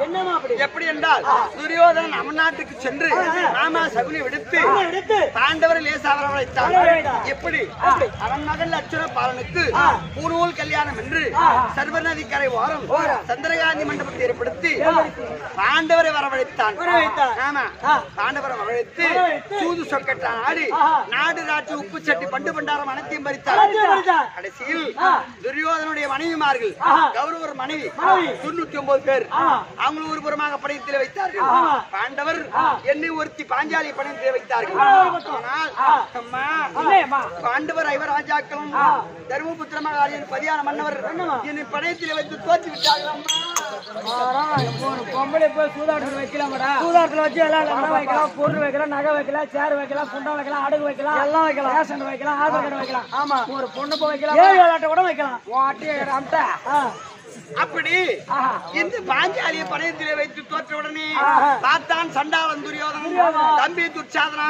எப்படி என்றால் துரியோதனன் அமநாட்டுக்கு சென்று மாமா சகுனி விடுத்து பாண்டவரை லேசா வரவழைத்தான். எப்படி அவன் மகன் அச்சுர பாலனுக்கு பூநூல் கல்யாணம் என்று சர்வநதி கரை ஓரம் சந்திரகாந்தி மண்டபத்தை ஏற்படுத்தி பாண்டவரை வரவழைத்தான். ஆமா, வரவழைத்து சூது சொக்கட்டான் ஆடி நாடு ராட்சி உப்பு சட்டி பண்டு பண்டாரம் அனைத்தையும் பறித்தார். கடைசியில் துரியோதனுடைய மனைவிமார்கள் கௌரவர் மனைவி 99 பேர் அவங்க ஒரு புறமாக படையத்தில் வைத்தார்கள். பாண்டவர் என்னை ஒருத்தி பாஞ்சாலி படையத்தில் வைத்தார்கள். ஆனால் அம்மா பாண்டவர் 5 ராஜாக்களும் தர்மபுத்திர மகாராஜன் பதியான மன்னவர் என்னை படையத்தில் வைத்து தோற்று விட்டார்கள். பொம்பளை போய் சூதாட்டத்தில் வைக்கலாமடா, சூதாட்டத்தில் வச்சு எல்லாம் வைக்கலாம், பொருள் வைக்கலாம், நகை வைக்கலாம், சேர் வைக்கலாம், குண்டா வைக்கலாம், அடகு வைக்கலாம், எல்லாம் வைக்கலாம், ரேஷன் வைக்கலாம், ஆதார் கார்டு வைக்கலாம். ஆமா, ஒரு பொண்ணு போய் வைக்கலாம், 7 விளையாட்டை கூட வைக்கலாம். அப்படி இந்த பாஞ்சாலிய பணையத்திலே வைத்து தோற்ற உடனே பார்த்தான் சண்டாளன் துரியோதனன் தம்பி துச்சாதனா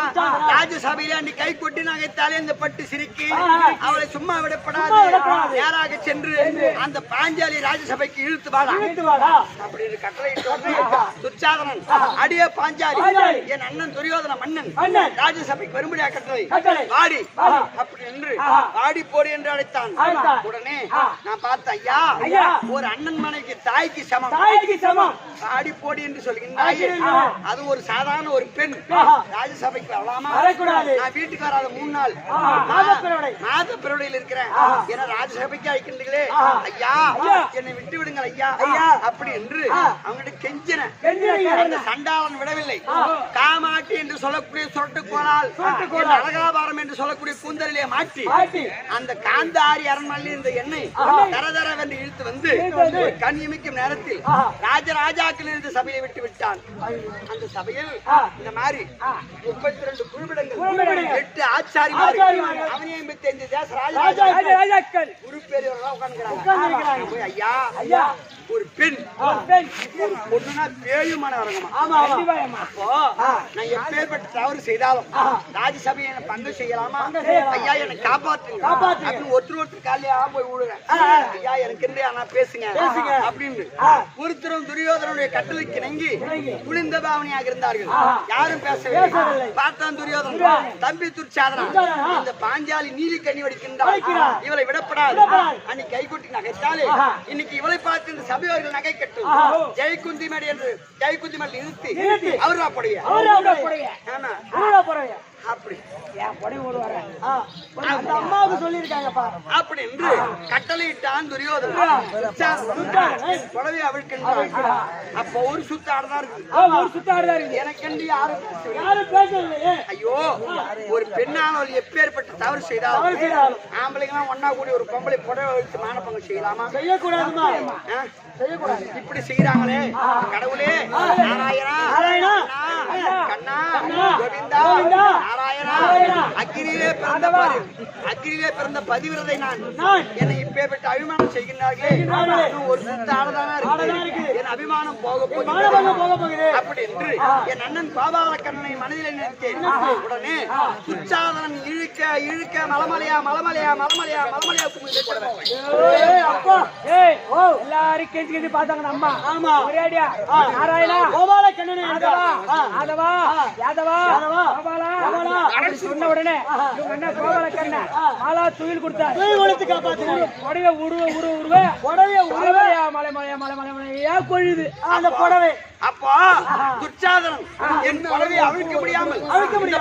ராஜசபையில நீ கை கொட்டி நகைத்தாலே இந்த பட்டு சிரிக்கி அவளை சும்மா விடப்படாது, நேராக சென்று அந்த பாஞ்சாலி ராஜசபைக்கு இழுத்து வாடா அப்படின்னு கட்டளையிட்டு துச்சாதனன் அடியே பாஞ்சாலி என் அண்ணன் துரியோதன மன்னன் ராஜசபைக்கு வரும்படியா கட்டளை வாடி அப்படி என்று வாடி போடி என்று அழைத்தான். உடனே நான் பார்த்தேன், ஐயா ஒரு அண்ணன் மனைக்கு தாய்க்கு சமம் ஆடி போடி என்று சொல்கின்றாய். அது ஒரு சாதாரண ஒரு பெண் ராஜசபைக்கு வரலாமா? நான் வீட்டுக்கு வராத 3 நாள் மாத பிறவையில் இருக்கிறேன். என ராஜசபைக்கு அழைக்கின்றீர்களே ஐயா, என்னை விட்டு விடுங்கள் ஐயா அப்படி என்று அவங்ககிட்ட கெஞ்சின. அந்த சண்டாளன் விடவில்லை. காமாட்டி என்று சொல்லக்கூடிய சொட்டு கோலால் அழகாபாரம் என்று சொல்லக்கூடிய கூந்தலிலே மாட்டி அந்த காந்தாரி அரண்மனையில் இந்த எண்ணெய் தரதரவென்று இழுத்து வந்து கண் இமைக்கும் நேரத்தில் ராஜராஜாக்கள் இருந்த சபையை விட்டு விட்டான். அந்த சபையில் இந்த மாதிரி 32 குழுவிடங்கள் 8 ஆச்சாரிமார்கள் அவனே 85 தேச ராஜாக்கள் உருப்பேறியவர்களா உட்கார்ந்துக்கிறாங்க. ஐயா ஒரு பெண் ஒரு பொண்ணுனா பேயுமான வரங்கம்மா. அப்போ நான் எப்பேற்பட்ட தவறு செய்தாலும் ராஜசபையை என்ன பங்கு செய்யலாமா? ஐயா என்னை காப்பாற்றுங்க அப்படின்னு ஒருத்தர் காலையா போய் விடுறேன். ஐயா எனக்கு ஆனா பேசுங்க அப்படின்னு ஒருத்தரும் துரியோதனுடைய கட்டளைக்கு இணங்கி குளிர்ந்த பாவனையாக இருந்தார்கள். யாரும் பேசவில்லை. பார்த்தான் துரியோதனன், தம்பி துர்ச்சாதனன் இந்த பாஞ்சாலி நீலி கண்ணி வடிக்கின்றார், இவளை விடப்படாது. அன்னைக்கு கைகுட்டி நகைத்தாலே இன்னைக்கு இவளை பார்த்து இந்த சபையோர்கள் நகை கட்டும். ஜெயகுந்தி மேடை என்று ஜெயகுந்தி மேடை நிறுத்தி அவரா பொடைய அப்படி அம்மாவுக்கு சொல்லிருக்காங்கப்பா அப்படி என்று கட்டளையிட்டான் துரியோதனன். புடவை அவிழ்க்கின்றான். அப்ப ஒரு சுத்தாடுதான் இருக்கு. எனக்கென்று யாரும் பேசலையே. ஐயோ, ஒரு பெண்ணானவள் எப்பேற்பட்ட தவறு செய்தாலும் ஆம்பளைங்களாம் ஒன்னா கூடி ஒரு பொம்பளை புடவை வைத்து மானப்பங்கு செய்யலாமா? செய்யக்கூடாதுமா. இப்படி செய்யறாங்களே கடவுளே, நாராயணா கண்ணா கோவிந்தா நாராயணா, அக்கிரியிலே பிறந்த பாரு, அக்கிரியிலே பிறந்த பதிவிரதை நான் என்னை இப்பேற்பட்ட அபிமானம் செய்கின்றார்களே. ஒரு சுத்த ஆளதானா இருக்கு, என் அபிமானம் போக போகுது. அப்படி என்று என் அண்ணன் பாபாலக்கண்ணனை மனதில் நினைத்தேன். உடனே துச்சாதனன் இழுக்க இழுக்க மலமலையா மலமலையா மலமலையா மலமலையா எல்லாரும் கேட்டு கேட்டு பார்த்தாங்க அம்மா. ஆமா, ஒரேடியா நாராயணா கோபாலக்கண்ணனை யாதவா யாதவா கோபாலா அப்படி சொன்ன உடனே இவங்க என்ன கோபாலக்கண்ணன் மாலா துயில் கொடுத்தார். துயில் கொடுத்து காப்பாத்துறாங்க. புடவை புடவைய உருவையா மலை மலையா மலை மலை மலையா கொழுது அந்த புடவை. அப்போ துச்சாதனன் என் புடவை அவிழ்க்க முடியாமல்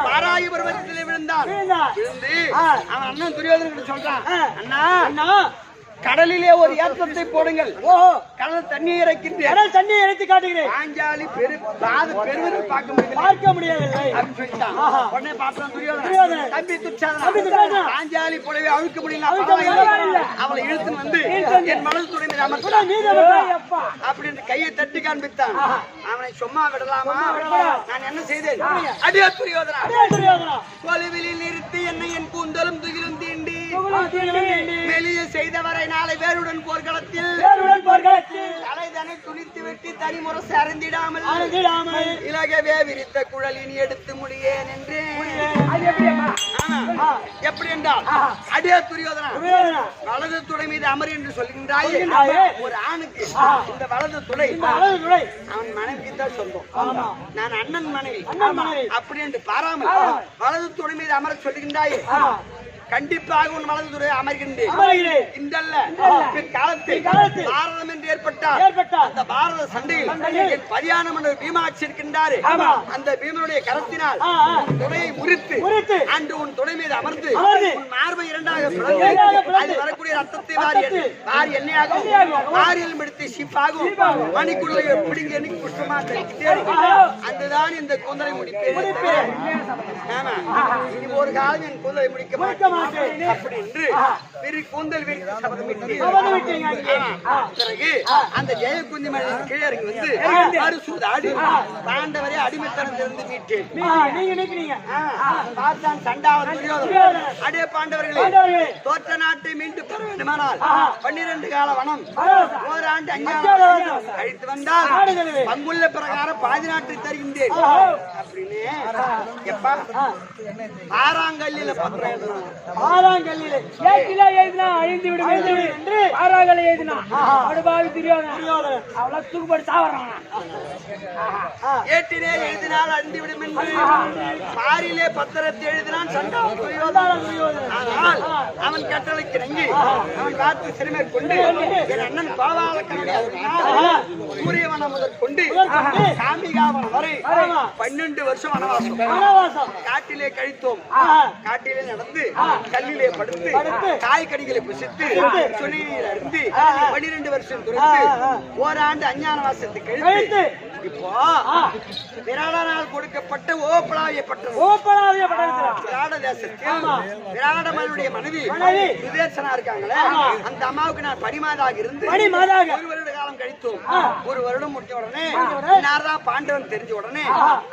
பாராயி பர்வதத்திலே விழுந்தான். விழுந்து அவன் அண்ணன் துரியோதனன் சொல்றான், அண்ணா கடலிலே ஒரு ஏற்றத்தை போடுங்கள். கடல் தண்ணியை இறக்கின்றேன், கடல் தண்ணியை இறைத்து காட்டுகிறேன். பாஞ்சாலி பெருவதை பார்க்க முடியவில்லை அப்படின்னு சொல்லிட்டான். உடனே பார்த்தான் துரியோதனன், தம்பி துச்சாதனன் பாஞ்சாலி புடவை அழுக்க முடியல, அவளை இழுத்து வந்து என் மனது துணை மீது அமர்த்தான் அப்படின்னு கையை தட்டி காண்பித்தான். அவனை சும்மா விடலாமா? நான் என்ன செய்தேன்? அடியா துரியோதனா, கொலுவிலில் நிறுத்தி என்னை என் கூந்தலும் துகிலும் தீண்டி வெளியே செய்தவரை நாளை வேறுடன் போர்க்களத்தில் தலைதனை துணித்து வெட்டி தனிமுறை அறந்திடாமல் இலகவே விரித்த குழலின் எடுத்து முடியேன் என்று. எப்படி என்றால் அடியே துரியோதனா, வலது துணை மீது அமர் என்று சொல்கின்றாயே. ஒரு ஆணுக்கு இந்த வலது துணை அவன் மனைவிக்கு தான் சொந்தம். நான் அண்ணன் மனைவி அப்படி என்று பாராமல் வலது துணை மீது அமர சொல்லுகின்றாயே. கண்டிப்பாக உன் வலது துறை அமர்கின்றேன். பிற்காலத்தில் பாரதம் என்று ஏற்பட்டால் அந்த பாரத சண்டையில் என் பரியான மன்னர் பீமாட்சி இருக்கின்றாரு. அந்த பீமனுடைய கரத்தினால் துணையை முறித்து அன்று உன் துணை மீது அமர்ந்து உன் மார்பை இரண்டாக பிளந்து அது வரக்கூடிய ரத்தத்தை வாரி எண்ணெயாகவும் வாரியில் எடுத்து சிப்பாகவும் மணிக்குள்ளே பிடிங்க எண்ணி குற்றமாக அன்றுதான் இந்த கூந்தலை முடிப்பேன். இனி ஒரு காலம் என் கூந்தலை முடிக்க மாட்டேன் அப்படி என்று கூந்தல் பிறகு அந்த ஜெயகுந்தி மலை கீழே இறங்கி வந்து அறுசூதாடி பாண்டவரை அடிமைத்தனத்திலிருந்து மீட்டேன். பார்த்தான் சண்டாவன் துரியோதனன், அடே பாண்டவர்களே, தோற்ற நாட்டை மீண்டும் பெற வேண்டுமானால் 12 கால வனம் ஓராண்டு அஞ்ஞானம் கழித்து வந்தால் பங்குள்ள பிரகாரம் பாதி நாட்டை தருகின்றேன் அப்படின்னு. எப்பா ஆறாங்கல்லில பத்திரம் எழுதணும். ஆறாங்கல்லிலே ஏற்றிலே எழுதினா அழிந்து விடும் என்று ஆறாங்கல்ல எழுதினா அடுபாவி துரியோதனன் அவளை தூக்குப்படி சாவறான். ஏற்றிலே எழுதினால் அழிந்து விடும் என்று பாரிலே பத்திரத்தை எழுதினான் சண்டாவன் துரியோதனன். ஆனால் அவன் கட்டளைக்கு இணங்கி அவன் வார்த்தை சிறுமேற்கொண்டு என் அண்ணன் பாவாலக்கனுடைய சூரியவனம் முதற்கொண்டு சாமிகாவனம் வரை 12 வருஷம் வனவாசம் காட்டிலே கழித்தோம். காட்டிலே நடந்து கல்லிலே படுத்து காய்கறிகளை புசித்து சுனையில் அருந்து 12 வருஷம் துறந்து ஓராண்டு அஞ்ஞான வாசத்தை கழித்து இப்போ விராடனால் கொடுக்கப்பட்ட ஓப்பலாவிய விராட தேசத்தில் விராட மனுடைய மனைவி சுதேசனா இருக்காங்களே, அந்த அம்மாவுக்கு நான் பணிமாதாக இருந்து 1 வருட காலம் வருடம் கழித்தோம். ஒரு வருடம் முடிஞ்ச உடனே நாரதா பாண்டவன் தெரிஞ்ச உடனே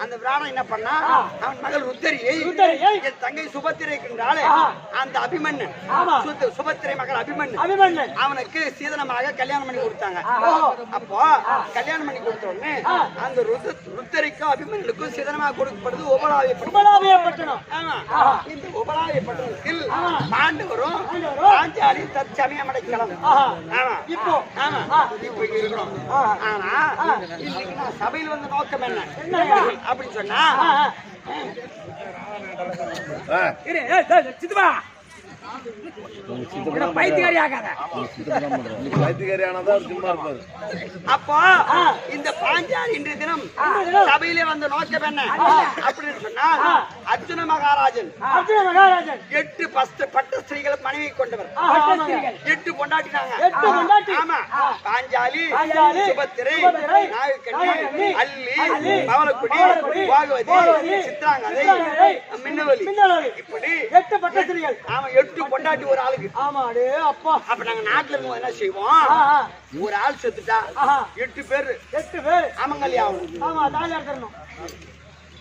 அந்த விராடன் என்ன பண்ணா, அவன் மகள் ருத்தரியை என் தங்கை சுபத்திரை இருக்கின்றாலே அந்த அபிமன்னன், சுபத்திரை மகள் அபிமன்னன் அவனுக்கு சீதனமாக கல்யாணம் பண்ணி கொடுத்தாங்க. அப்போ கல்யாணம் பண்ணி கொடுத்த உடனே அந்த ருத்தரிக்கும் அபிமன்னனுக்கும் சீதனமாக கொடுக்கப்படுது உபலாவியப்பட்டனம். இந்த உபலாவியப்பட்டனத்தில் பாண்டவரும் பாஞ்சாலி தற்சமயம் அடைக்கலாம். இப்போ இருக்கிறோம். ஆனா இன்னைக்கு நான் சபையில் வந்த நோக்கம் என்ன அப்படின்னு சொன்னா, அப்போ இந்த பாஞ்சாலி இன்றைய தினம் சபையிலே வந்த நோக்கம் என்ன அப்படின்னு சொன்னால், அர்ஜுன மகாராஜன் 8 பட்ட ஸ்திரீகளை மனைவி கொண்டவர். 8 பொண்டாட்டினாங்க. ஆமா, பாஞ்சாலி, சுபத்திரை, நாகக்கண்ணி, அல்லி, பவளக்குடி, பாகவதி, சித்ராங்கதை, மின்னவலி, இப்படி 8 பட்ட ஸ்திரீகள். ஆமா, 8 பொண்டாட்டி ஒரு ஆளுக்கு. ஆமாடே அப்பா. அப்ப நாங்க நாட்டுல இருக்கும் என்ன செய்வோம், ஒரு ஆள் செத்துட்டா 8 பேர் அமங்கல்யாவும். ஆமா, தாலி அறுக்கணும்,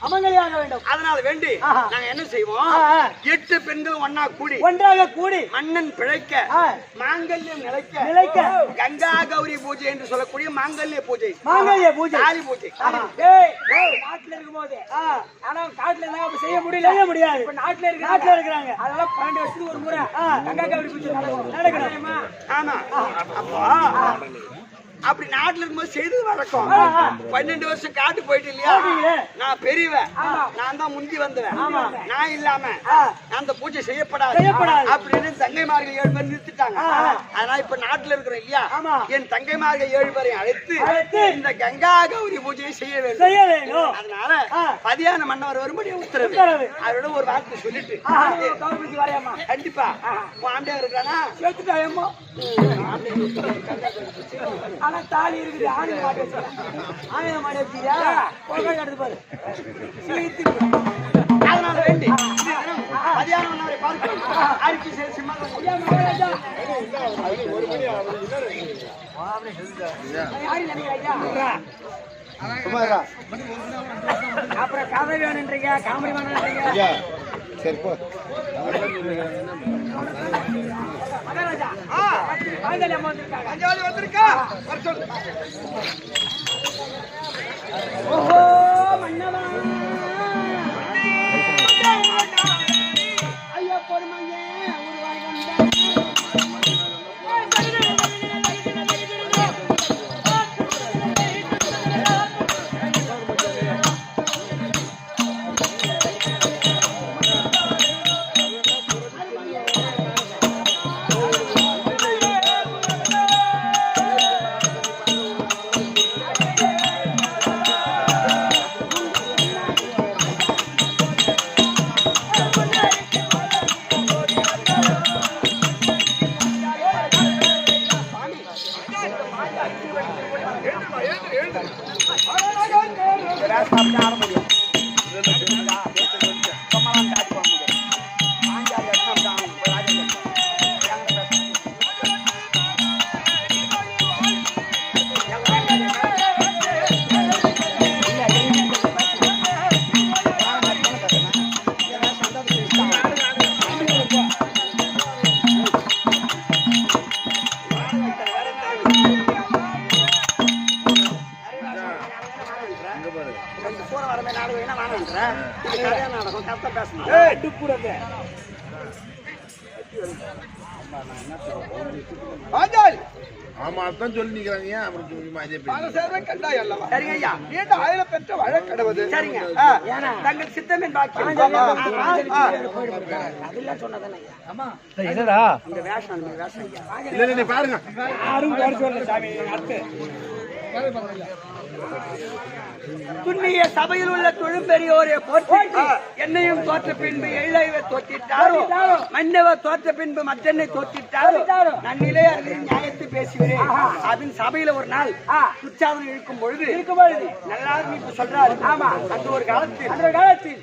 அமங்கல்யாக வேண்டும். அதனால வேண்டி நாங்க என்ன செய்வோம், 8 பெண்கள் ஒன்றாக கூடி மன்னன் பிழைக்க, மாங்கல்யம் நிலைக்க கங்கா கௌரி பூஜை என்று சொல்லக்கூடிய மாங்கல்ய பூஜை, தாலி பூஜை. நாட்டுல இருக்கும் போது ஆனா காட்டுல என்ன செய்ய முடியாது. நாட்டுல இருக்கிறாங்க. அதெல்லாம் 12 வருஷத்துக்கு ஒரு முறை கங்கா கௌரி பூஜை நடக்கணும். ஆமா, அப்போ அப்படி நாட்டுல இருக்கும்போது செய்து வழக்கம். 12 வருஷம் காட்டு போயிட்டு இல்லையா, நான் பெரியவன், நான் தான் முந்தி வந்தவன், நான் இல்லாம அந்த பூஜை செய்யப்படாது அப்படின்னு தங்கைமார்கள் 7 பேர் நிறுத்திட்டாங்க. அதனால இப்ப நாட்டுல இருக்கிறோம் இல்லையா, என் தங்கைமார்கள் 7 பேரை அழைத்து இந்த கங்கா கௌரி பூஜையை செய்ய வேண்டும். அதனால பதியான மன்னவர் வரும்படி உத்தரவு. அதோட ஒரு வார்த்தை சொல்லிட்டு கண்டிப்பா ஆண்டியா இருக்கிறானா சேர்த்துட்டாயம்மா. ஆனா தாலி இருக்குது, ஆயுத மாடி வச்சியா எடுத்து பாரு. அதனால வேண்டி மதியானம் மன்னவரை பார்க்கிறோம். அரிசி அப்புறம் கதை வேணுன்றீங்க, காமெடி வேணுன்றீங்க. சரி போ. ஓஹோ மன்னவா, ஐயா பொறுமையே தங்கள் சித்தமின் பாக்கியம். பாருங்க துண்ணிய சபையில் உள்ள தொழும்பெரியோரை போற்றி என்னையும் தோற்ற பின்பு எள்ளைவை தோற்றிட்டாரோ, மன்னவ தோற்ற பின்பு மற்றென்னை தோற்றிட்டாரோ, நன்னிலே அறிஞர் நியாயத்தை பேசுகிறேன். அதன் சபையில ஒரு நாள் உற்சாகம் இருக்கும் பொழுது நல்லா இப்ப சொல்றாரு. ஆமா, அந்த ஒரு காலத்தில்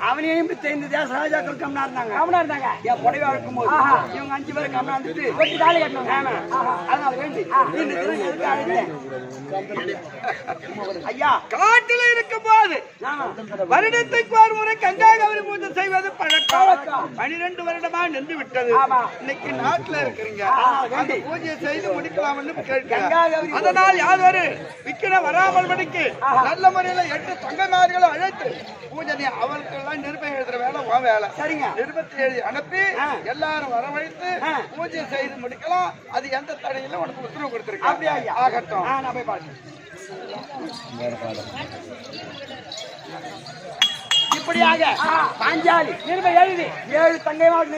அவனையும் இந்த தேச ராஜாக்கள் கம்னா இருந்தாங்க. என் புடவை இருக்கும்போது இவங்க 5 பேரும் கம்னா வந்துட்டு தாலி கட்டணும். அதனால வேண்டி இந்த தினம் எதுக்கு அழைத்தேன்? ஐயா, காட்டில் இருக்கும் போது வருடத்துக்கு ஒரு முறை கங்கா கௌரி பூஜை செய்வது பழக்கம். 12 வருடமா நின்று விட்டது. இன்னைக்கு நாட்டுல இருக்கிறீங்க, அந்த பூஜையை செய்து முடிக்கலாம்னு கேட்கிறேன். அதனால் யாதொரு விக்கிரம் வராமல் படிக்கு நல்ல முறையில 8 தங்கமார்களை அழைத்து பூஜை அவர்களுக்கெல்லாம் நிருபம் எழுதுற வேலை உன் வேலை. சரிங்க, நிருபத்தை எழுதி அனுப்பி எல்லாரும் வரவழைத்து பூஜை செய்து முடிக்கலாம். அது எந்த தடையில உனக்கு உத்தரவு கொடுத்திருக்கேன். அப்படியா? ஆகட்டும், நான் போய் பார்க்கிறேன். இப்படியாக பாஞ்சாலி நிருபம் எழுதி 7 தங்கை மாவட்ட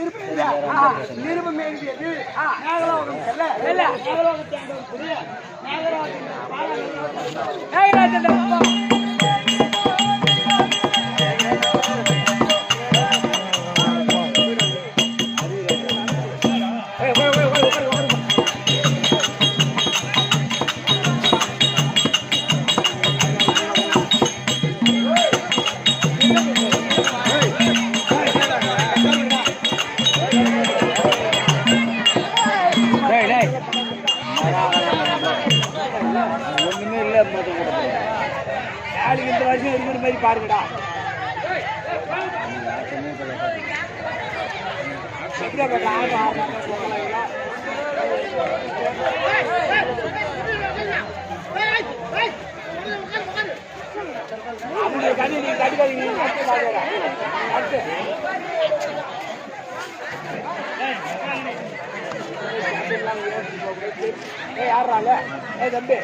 நிருபம் எழுதியது மேகலோகம் செல்ல பாருங்கடா. யாரால தம்பி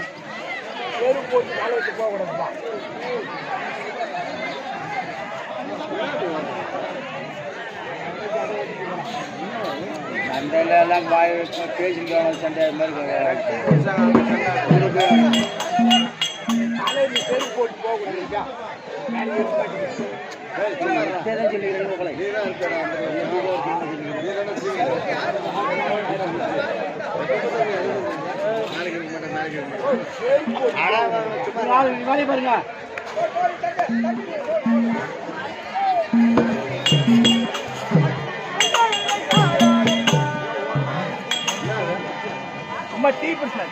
பேரு போட்டு நாளைக்கு போக கூடாதுப்பா. சண்டையிலாம் பேசிருக்காங்க. சண்டை மாதிரி பேரு போட்டு போக கூடாதுக்கா. பாருங்க ரொம்ப டீ பண்ண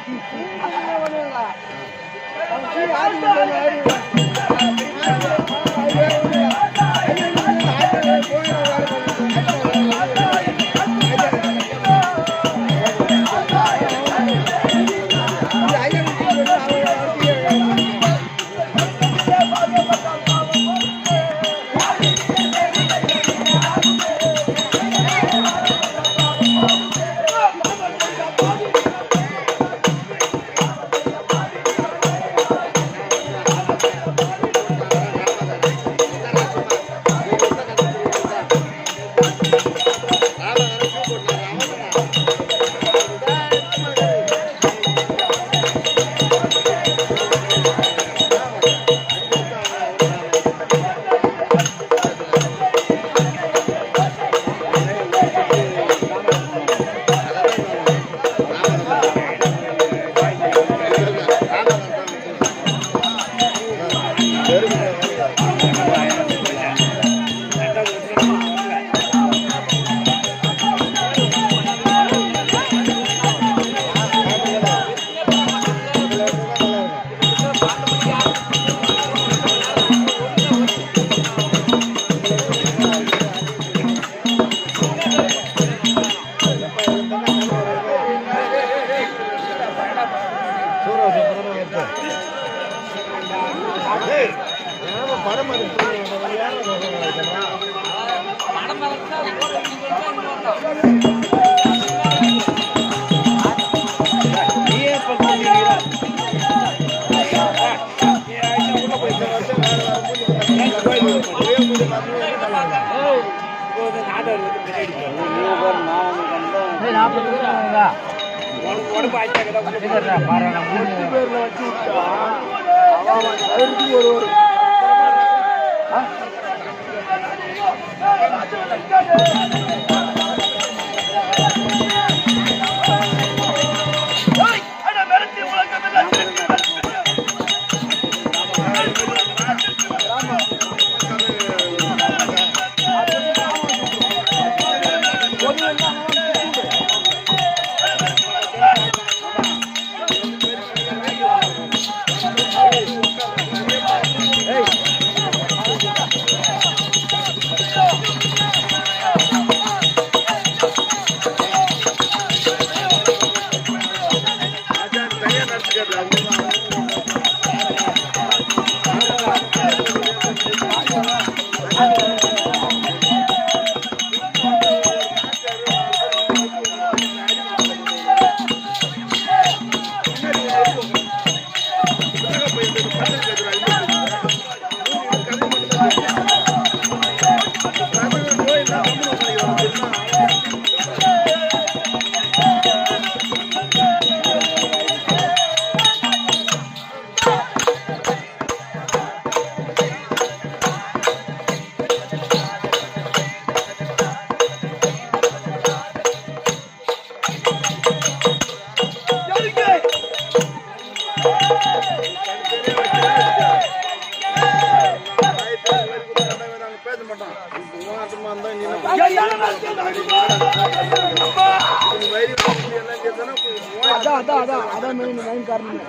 அதான் மெயின் காரணம்.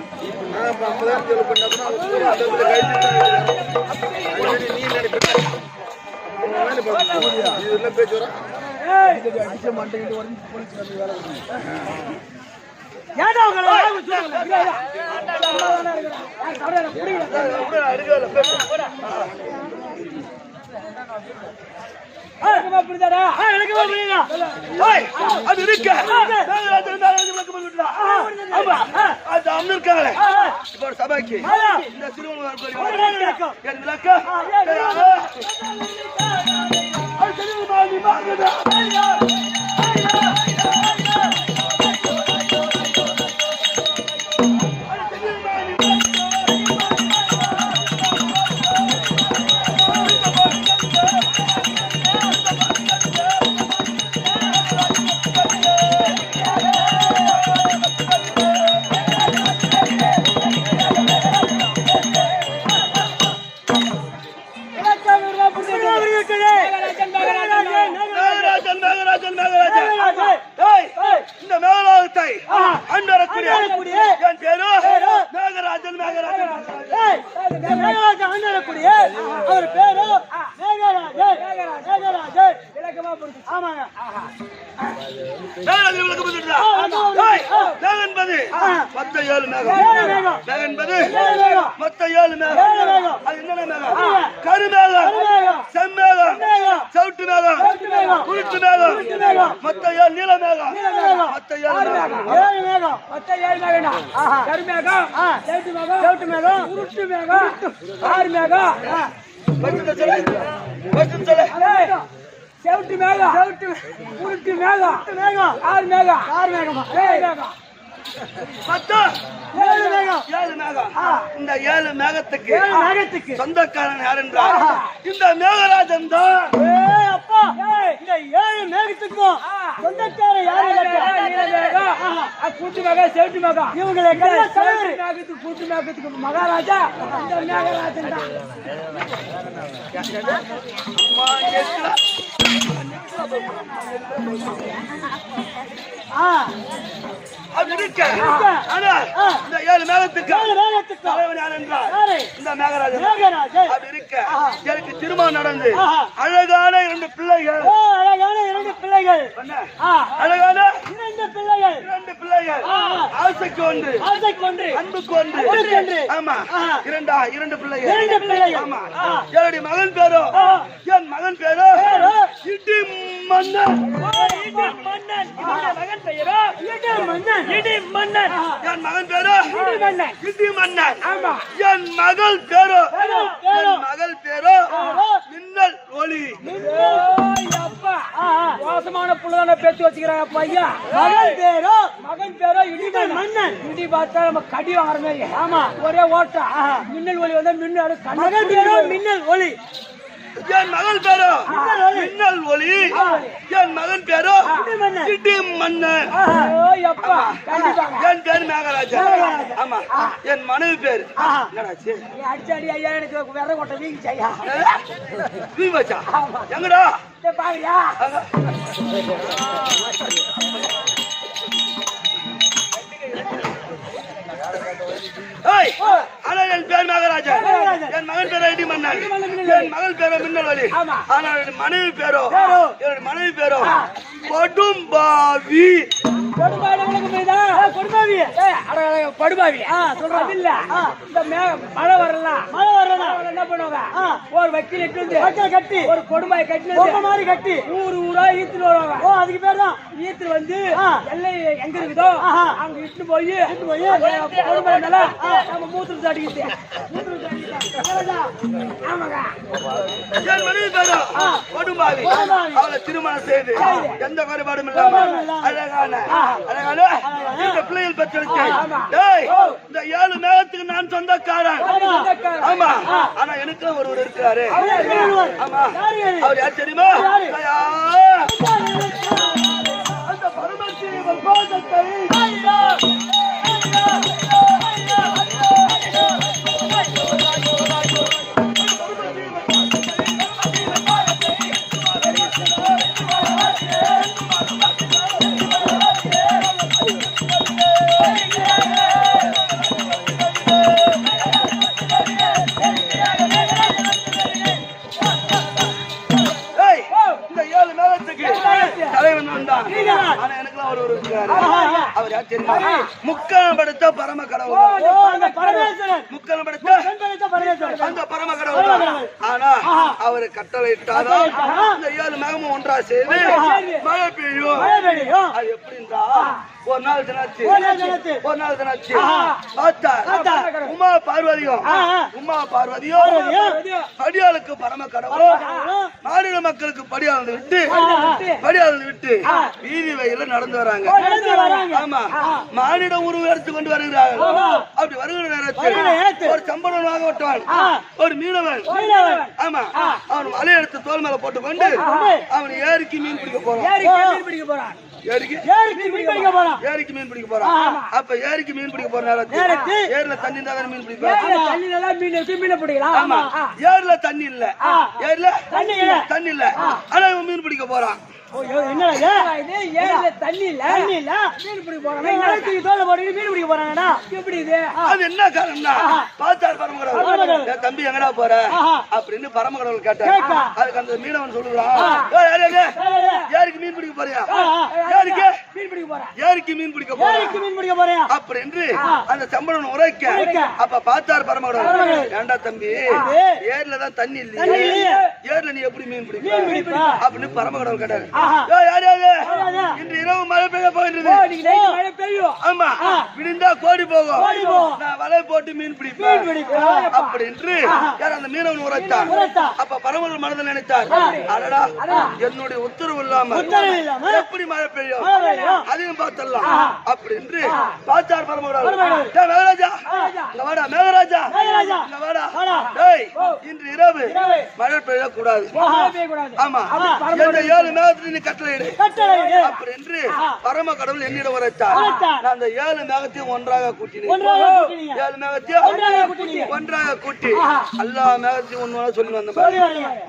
அடிச்ச மாட்டேங்கிட்டு வந்து போலீஸ் வேலை ஏடா உங்களை அது இருக்க சபைக்கு இந்த அவர் பேரு கருமேகம், செம்மேகம், சவுட்டு மேகம், குளிச்சு மேகம், மொத்த ஏழு நீலமேகம், மொத்த ஏழு மேகம், கருமேகம், சவுட்டு மேகம், உருட்டு மேகம், ஆறு மேகம், செவுட்டு மேகம், உருட்டு மேகம், ஆறு மேகம், ஏழு மேகம். இந்த ஏழு மேகத்துக்கு சொந்தக்காரன் யார் என்றால் இந்த மேகராஜன் தான். அப்பா, இந்த ஏழு மேகத்துக்கும் சொந்தக்காரன் யாரு? கூட்டு மேகம், செவுட்டு மேகம், இவங்களை மேகத்துக்கு கூட்டு மேகத்துக்கு மகாராஜா இந்த மேகராஜன் தான். இந்த ஏழு மேகத்துக்கு தலைவன் யார் என்றால் இந்த மேகராஜன். அப்படி இருக்க எனக்கு திருமணம் நடந்து அழகான இரண்டு பிள்ளைகள், அழகான இரண்டு பிள்ளைகள், ஆசைக்கு ஒன்று, அன்புக்கு ஒன்று. ஆமா, இரண்டு பிள்ளைகள். ஆமா, என்னுடைய மகன் பேரோ, என் மகன் பேரோ இடி மன்னன். மகன் பெயரோ இடி மன்னன். என் மகன் பேரோ இடி மன்னன். என் மகள் பேரோ மின்னல் ஒளி. மோசமான புள்ளதான பேச்சு வச்சுக்கிறாங்க பையா. மகன் பேரோ இடி மன்னன். இடி பார்த்தா நம்ம கடி வாங்குற மாதிரி. ஆமா, ஒரே ஓட்டா. மின்னல் ஒளி வந்தா மின்னல். மகன் பேரோ மின்னல் ஒளி. என் மகள் பேரோ மின்னல் ஒளி. என் மகன் பேரோ இடி மன்னன். என் பேரு மேகராஜன். ஆமா, என் மனைவி பேரு அடிச்சாடி ஐயா. எனக்கு வேற கொட்ட வீங்கிச்சு ஐயா. வீங்கச்சா எங்கடா பாருயா. என் பேர் மேகராஜன். என் மகன் பேரோ இடி மன்னன். என் மகள் பேரோ மின்னல் ஒளி. ஆனால் என் மனைவி பேரோ கொடும்பாவி. மழை வரல என்ன பண்ணுவாங்க? ஒரு வக்கீல் கட்டி ஒரு கொடும்பாய் கட்டி ஊரு ஊரா ஈத்துட்டு வருவாங்க. அதுக்கு பேர் தான் ஈத்து வந்து எல்லை எங்க இருக்குதோ அங்க இட்டு போய் கொடும்பாய் நம்ம மூத்திரம் சாட்டிக்கிட்டு. என் மனைவி பேரோ கொடும்பாவி. அவளை திருமணம் செய்து எந்த குறைபாடும் இல்லாம அழகான இந்த பிள்ளைகள் பெற்றெடுத்து இந்த ஏழு மேகத்துக்கு நான் சொந்தக்காரன். ஆமா, ஆனா எனக்கு ஒருவர் இருக்கிறாரு. ஆமா, அவர் யார் தெரியுமா? அந்த பரமசிவன் பாதத்தை தெரியுமா? முக்கால் படுத்த பரம கடவுள். பரமேஸ்வரன் முக்கால் படுத்த பரமேஸ்வரன் அந்த பரம கடவுள் தான். ஆனா அவரு கட்டளை இட்டாதான் இந்த 7 மேகமும் ஒன்றா செய்து மழை பெய்யும். அது எப்படின்னா ஒரு நாள் தினாச்சு உமா பார்வதியும் படியாளுக்கு பரம கடவுளும் மாநில மக்களுக்கு படியாளந்து விட்டு வீதி வகையில நடந்து வராங்க. ஆமா, மானிட உருவம் எடுத்து கொண்டு வருகிறார்கள். அப்படி வருகிற நேரத்தில் ஒரு சம்பளமாக விட்டவன் ஒரு மீனவன், ஆமா, அவன் வலை எடுத்து தோல் மேல போட்டுக்கொண்டு அவன் ஏரிக்கு மீன் பிடிக்க போறான். ஏரிக்கு மீன் பிடிக்க போறான். அப்ப ஏரிக்கு மீன் பிடிக்க போற நேரத்தில் ஏரில தண்ணி இருந்தா மீன் பிடிக்கலாம். ஆமா, ஏரில தண்ணி இல்ல, ஏரில தண்ணி இல்ல, ஆனா இவன் மீன் பிடிக்க போறான். என்ன காரணம்னா பாத்தார் பரமகடவுள், தம்பி எங்கடா போற அப்படின்னு பரமகடவுள் கேட்டார். அதுக்கு அந்த மீனவன் சொல்லுறான், ஏரிக்கு மீன் பிடிக்க போறியா? ஏரிக்கு மீன் பிடிக்க போறியா அப்படின்னு அந்த சம்பளன் உரைக்க. அப்ப பாத்தார் பரமகடவுள், ஏண்டா தம்பி, ஏரில தான் தண்ணி இல்லையே, ஏரில நீ எப்படி மீன் பிடிப்ப அப்படின்னு பரமகடவுள் கேட்டாரு. இன்று இரவு மழை பெய்ய போகின்றது. ஆமா, விடிந்தா கோடி போகும், நான் வலை போட்டு மீன் பிடிப்பேன் அப்படின்னு அந்த மீனவன் உரைத்தான். அப்ப பரமகடவுள் மனதில் நினைத்தார், அடடா, என்னுடைய உத்தரவு இல்லாம எப்படி மழை பெய்யும், அதையும் பார்த்தலாம் அப்படின்னு பார்த்தார் பரமகடவுள். மேகராஜா, மேகராஜா, இன்று இரவு மழை பெய்யக்கூடாது. ஆமா, இந்த 7 மேகத்தின் கட்டளையிடு அப்படின்னு பரம கடவுள் என்னிடம் உரைத்தார். நான் அந்த 7 மேகத்தையும் ஒன்றாக கூட்டினேன். 7 மேகத்தையும் ஒன்றாக கூட்டி எல்லா மேகத்தையும் ஒன்றா சொல்லி வந்த.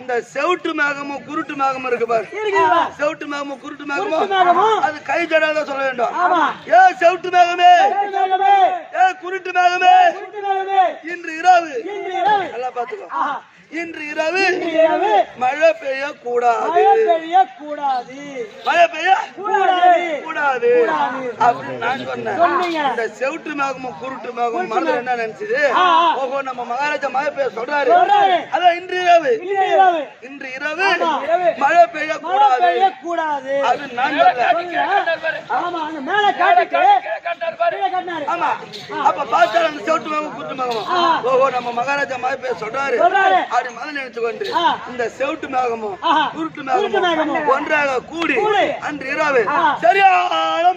இந்த செவுட்டு மேகமும் குருட்டு மேகமும் இருக்கு பாரு. செவுட்டு மேகமும் குருட்டு மேகமும் அது கை ஜடாத சொல்ல வேண்டும். ஏ செவுட்டு மேகமே, ஏ குருட்டு மேகமே, இன்று இரவு நல்லா பாத்துக்கோ, இன்று இரவு மழை பெய்யக்கூடாது, மழை பெய்யக்கூடாது அப்படின்னு நான் சொன்னேன். இந்த செவுட்டு மேகமும் குருட்டு மேகமும் மனதில் என்ன நினைச்சது, ஓஹோ நம்ம மகாராஜா மழை பெய்ய சொல்றாரு, அதான் இன்று இரவு மழை பெய்யக்கூடாது அப்படின்னு நான் சொன்னேன். ஆமா, அப்ப பார்த்தா அந்த செவுட்டு மேகமும் குருட்டு மேகமும், ஓஹோ நம்ம மகாராஜா மழை பெய்ய சொல்றாரு அப்படி மனதில் நினைச்சு கொண்டு இந்த செவுட்டு மேகமும் குருட்டு மேகமும் ஒன்றாக கூடி அன்று இரவு சரியான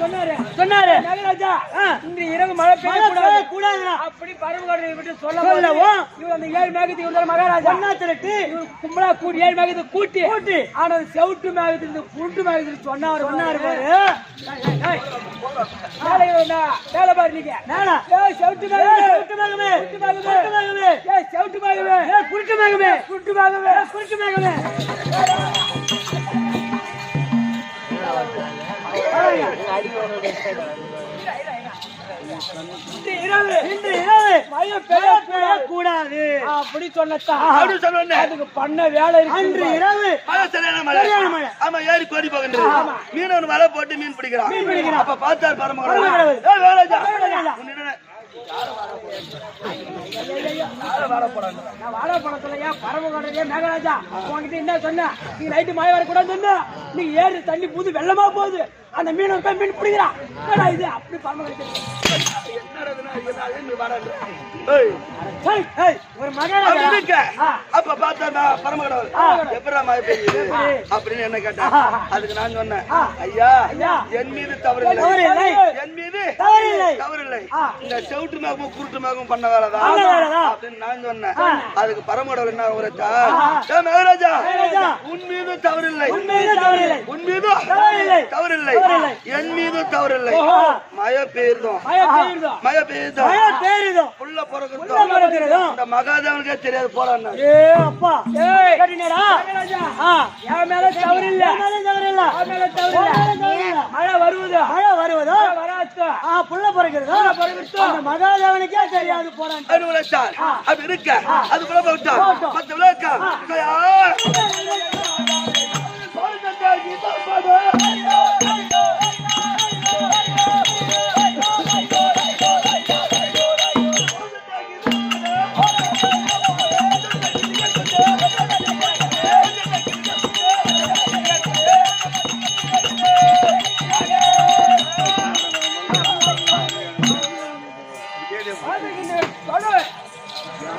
சொன்னாரு நாகராஜா, இன்று இரவு மழை பெய்யக்கூடாது அப்படி பரமகடவுளை விட்டு சொல்லவும் இவர் அந்த 7 மேகத்தை மகாராஜா கும்பலா கூட்டி 7 மேகத்தை கூட்டி ஆனா செவுட்டு மேகத்திலிருந்து குருட்டு மேகத்தில் சொன்னாரு வேலை பாரு நீங்க செவுட்டு மேகமே, செவுட்டு மேகமே, குருட்டு மேகமே, குருட்டு மேகமே, குருட்டு மேகமே. கூடாது அப்படி சொன்னேன். அதுக்கு பண்ண வேலை அன்று இரவு மழை. ஆமா, ஏறி கோடி போகின்றது. மீனவன் வலை போட்டு மீன் பிடிக்கிறான். அப்ப பார்த்தார் பரமகடவுள், மேகராஜா உங்ககிட்ட என்ன சொன்ன, நீ நைட்டு மழை வரக்கூடாது சொன்ன, நீ ஏறு தண்ணி புது வெள்ளமா போகுது, அந்த மீன் மீன் பிடிக்கிறான். இது அப்படி ஒரு மகாராஜா அப்ப பார்த்தா பரமகடவுள் எப்படா மழை பெய்யுது அப்படின்னு என்ன கேட்டேன். அதுக்கு நான் சொன்னேன், ஐயா என் மீது தவறில்லை, என் மீது தவறில்லை, இந்த செவுட்டு மேகமும் குருட்டு மேகமும் பண்ண வேலைதான் அப்படின்னு நான் சொன்னேன். அதுக்கு பரமகடவுள் என்ன உரைச்சா, மேகராஜா உன் மீது தவறில்லை, உன் மீது தவறில்லை, என் மீது தவறில்லை, மழை பெய்யுதோம், மழை பெய்யுதோம், புள்ள பிறகுதோம், இந்த மகாதேவனுக்கே தெரியாது போறான். மழை வருவதோ புள்ள பிறகுதோ மகாதேவனுக்கே தெரியாது போறான். அது இருக்க அது கூட மத்த விளக்கம்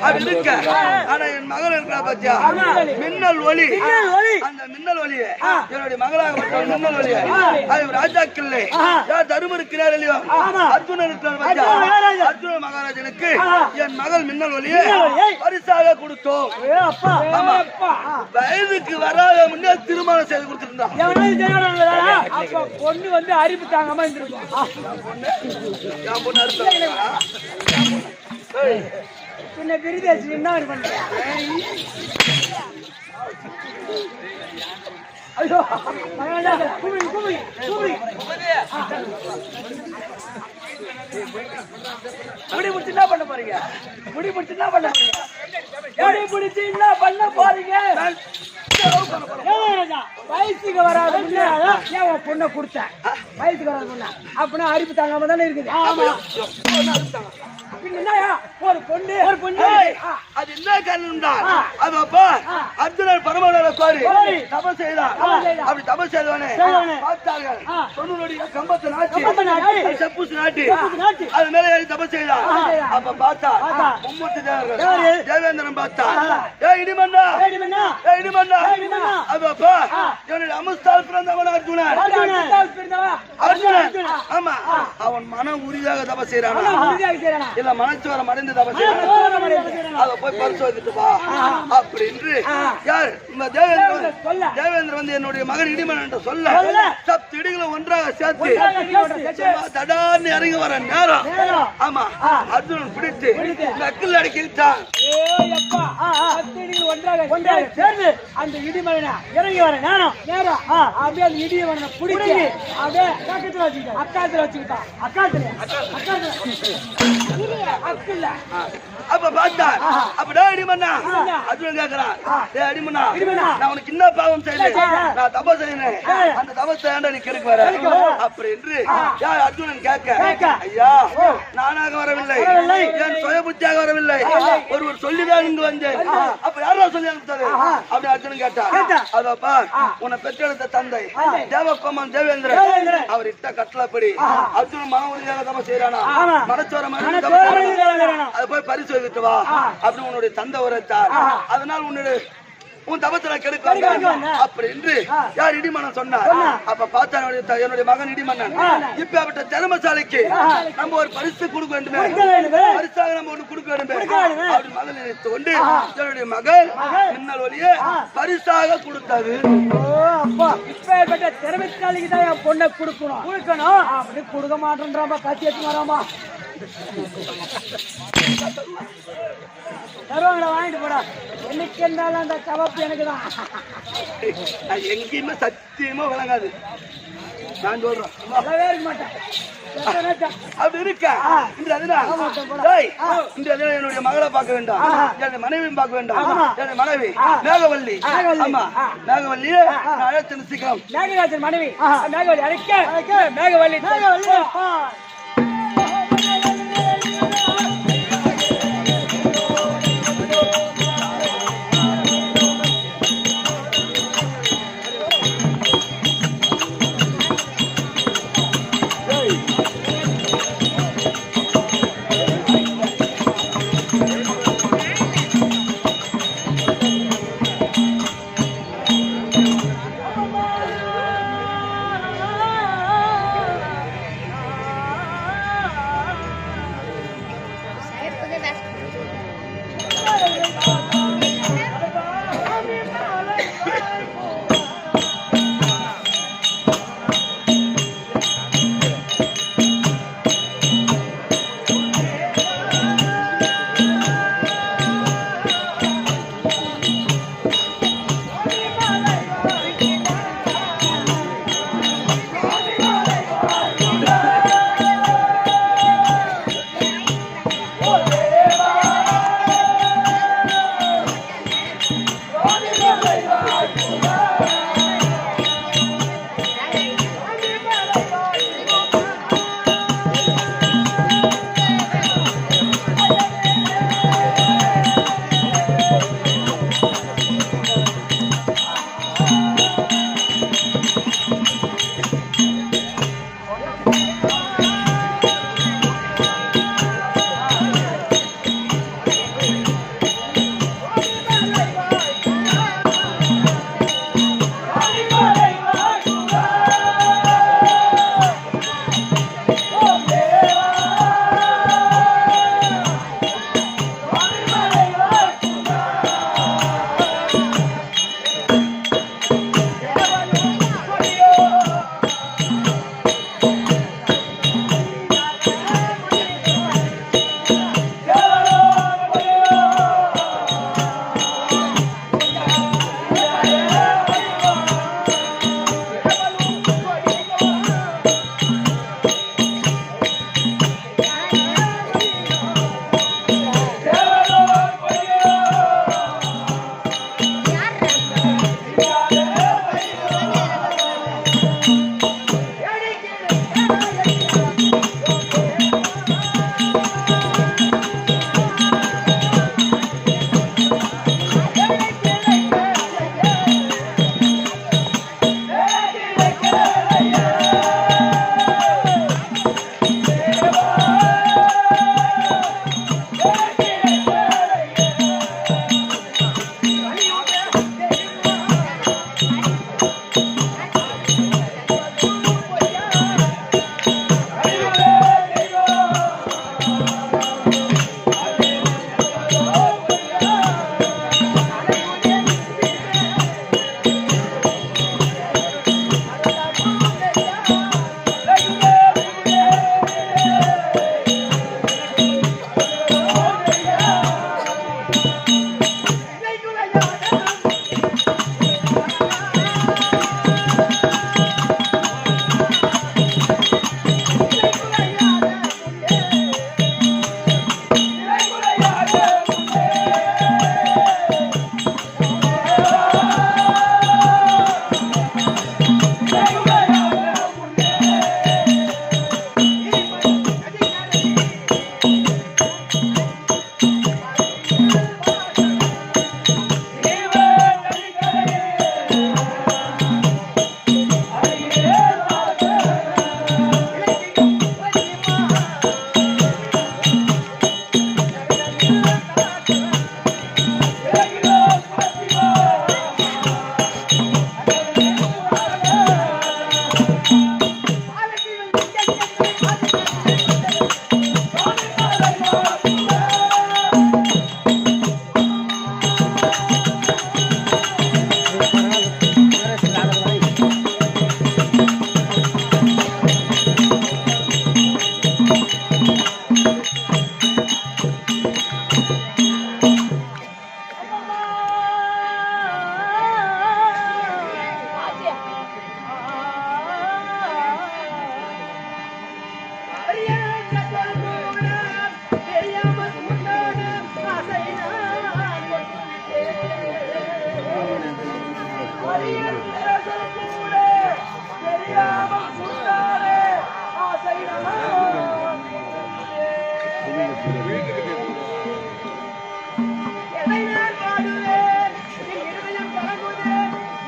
அப்படி இருக்க ஆனா என் மகள் இருக்கிறா பாத்தியா மின்னல் ஒளி அந்த மின்னல் ஒளியை என்னுடைய மகளாக மின்னல் ஒளியை அது ராஜாக்கள் யார் தரும இருக்கிறார் இல்லையோ அர்ஜுனன் இருக்கிறார் பாத்தியா அர்ஜுன மகாராஜனுக்கு என் மகள் மின்னல் ஒளியை பரிசாக கொடுத்தோம். வயதுக்கு வராத முன்னே திருமணம் செய்து கொடுத்திருந்தான். பொண்ணு வந்து அறிவு தாங்காம பின்ன விருதேசி என்ன பண்றேன் ஐயோ முடி முடிச்சு என்ன பண்ண போறீங்க? முடி முடிச்சு என்ன பண்ண போறீங்க? முடி முடிச்சு என்ன பண்ண போறீங்க? வயசுக்கு வராது ஏன் பொண்ணை கொடுத்தேன்? வயசுக்கு வராது பொண்ணு அப்படின்னா அறிவு தாங்காம தானே இருக்குது. ஒரு பொண்ணு அது என்ன காரணம் தான் அது அப்பா அர்ஜுனன் பரமனோட கோரி தபம் செய்தான். அப்படி தபம் செய்தவனே பார்த்தார்கள் பொண்ணுடைய கம்பத்தை நாட்டி செப்புசு நாட்டி அது மேல ஏறி தபம் செய்தான். அப்ப பார்த்தா மும்மூர்த்தி தேவர்கள் தேவேந்திரன் பார்த்தா ஏ இடிமண்ணா ஏ இடிமண்ணா அது அப்பா என்னுடைய அமுஸ்தால் பிறந்தவன் அர்ஜுனன். ஆமா அவன் மனம் உறுதியாக தபம் செய்யறான் இல்ல மனச்சோரம் அடைந்து தபம் செய்யறான். அத போய் பரிசோதிட்டு வா அப்படின்னு யார் இந்த தேவேந்திரன் வந்து என்னுடைய மகன் இடிமன் என்று சொல்ல சப்த இடிகளை ஒன்றாக சேர்த்து தடான்னு இறங்கி வர நேரம் ஆமா அர்ஜுனன் பிடித்து நக்கில் அடக்கிட்டான். ஒன்றாக சேர்ந்து அந்த இடிமனை இறங்கி வர நேரம் அப்படியே அந்த இடிமனை பிடிச்சி அப்படியே அக்காத்துல வச்சுக்கிட்டான். அப்ப பார்த்தா அப்படா இடிமண்ணா அர்ஜுனன் கேக்குறான் ஏ இடிமண்ணா நான் உனக்கு என்ன பாவம் செய்தேன்? நான் தபம் செய்தேன். அந்த தபத்தை ஏன்டா நீ கெடுக்க வர அப்படி என்று யார் அர்ஜுனன் கேட்க ஐயா நானாக வரவில்லை என் சுய புத்தியாக வரவில்லை ஒருவர் சொல்லிதான் இங்கு வந்தேன். அப்ப யாரா சொல்லி அனுப்பித்தது அப்படி அர்ஜுனன் கேட்டா அதப்பா உன்னை பெற்றெடுத்த தந்தை தேவகோமன் தேவேந்திரன் அவர் இட்ட கட்டளப்படி அர்ஜுனன் மன உறுதியாக தபம் செய்யறானா மனச்சோரம் அதை போய் பரிசோதித்து வா அப்படி உன்னுடைய தந்தை உரைத்தார். அதனால் உன் தபத்துல கெடுக்க அப்படி என்று யார் இடிமன்னன் சொன்னார். அப்ப பார்த்தா என்னுடைய மகன் இடிமன்னன் இப்ப அவட்ட திறமசாலைக்கு நம்ம ஒரு பரிசு கொடுக்க வேண்டுமே பரிசாக நம்ம ஒண்ணு கொடுக்க வேண்டுமே அப்படி மகன் நினைத்து கொண்டு என்னுடைய மகள் மின்னல் ஒளியை பரிசாக கொடுத்தது. இப்ப திறமசாலைக்கு தான் என் பொண்ணை கொடுக்கணும் அப்படி கொடுக்க மாட்டேன்றாமா கத்தி எடுத்து வராமா தருவாங்களா வாங்கிட்டு போடா. என்னைக்கு இருந்தாலும் அந்த கவப்பு எனக்கு தான் எங்கேயுமே சத்தியமா விளங்காது. நான் சொல்றேன் இருக்க மாட்டேன் அப்படி இருக்க என்னுடைய மகளை பார்க்க வேண்டாம் என்னுடைய மனைவியும் பார்க்க வேண்டாம். என்னுடைய மனைவி மேகவல்லி ஆமா மேகவல்லி அழைத்து சீக்கிரம் மேகராஜன் மனைவி மேகவல்லி அழைக்க மேகவல்லி எதை நான் பாடுவேன் என் இருதயம் கலங்குதே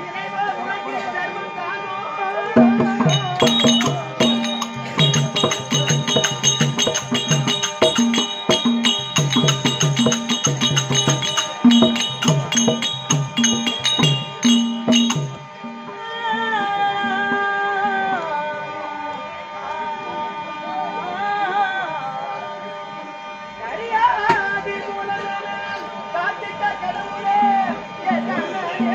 இறைவா உனக்கே தர்மம் தானோ அறியாதி மூலதனம் காத்திட்ட கடவுளே என் கண்ணனே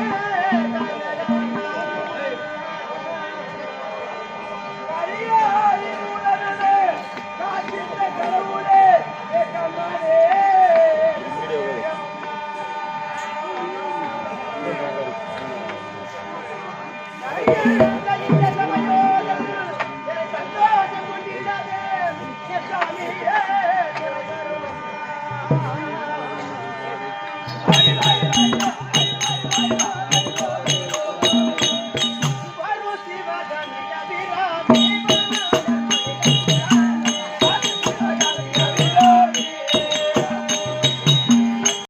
அறியாதி மூலதனம் காத்திட்ட கடவுளே என் கண்ணனே இந்த சமயோகம் என்னை சந்தோஷம் கொண்டிடாதே என் சாமியே திறகருவா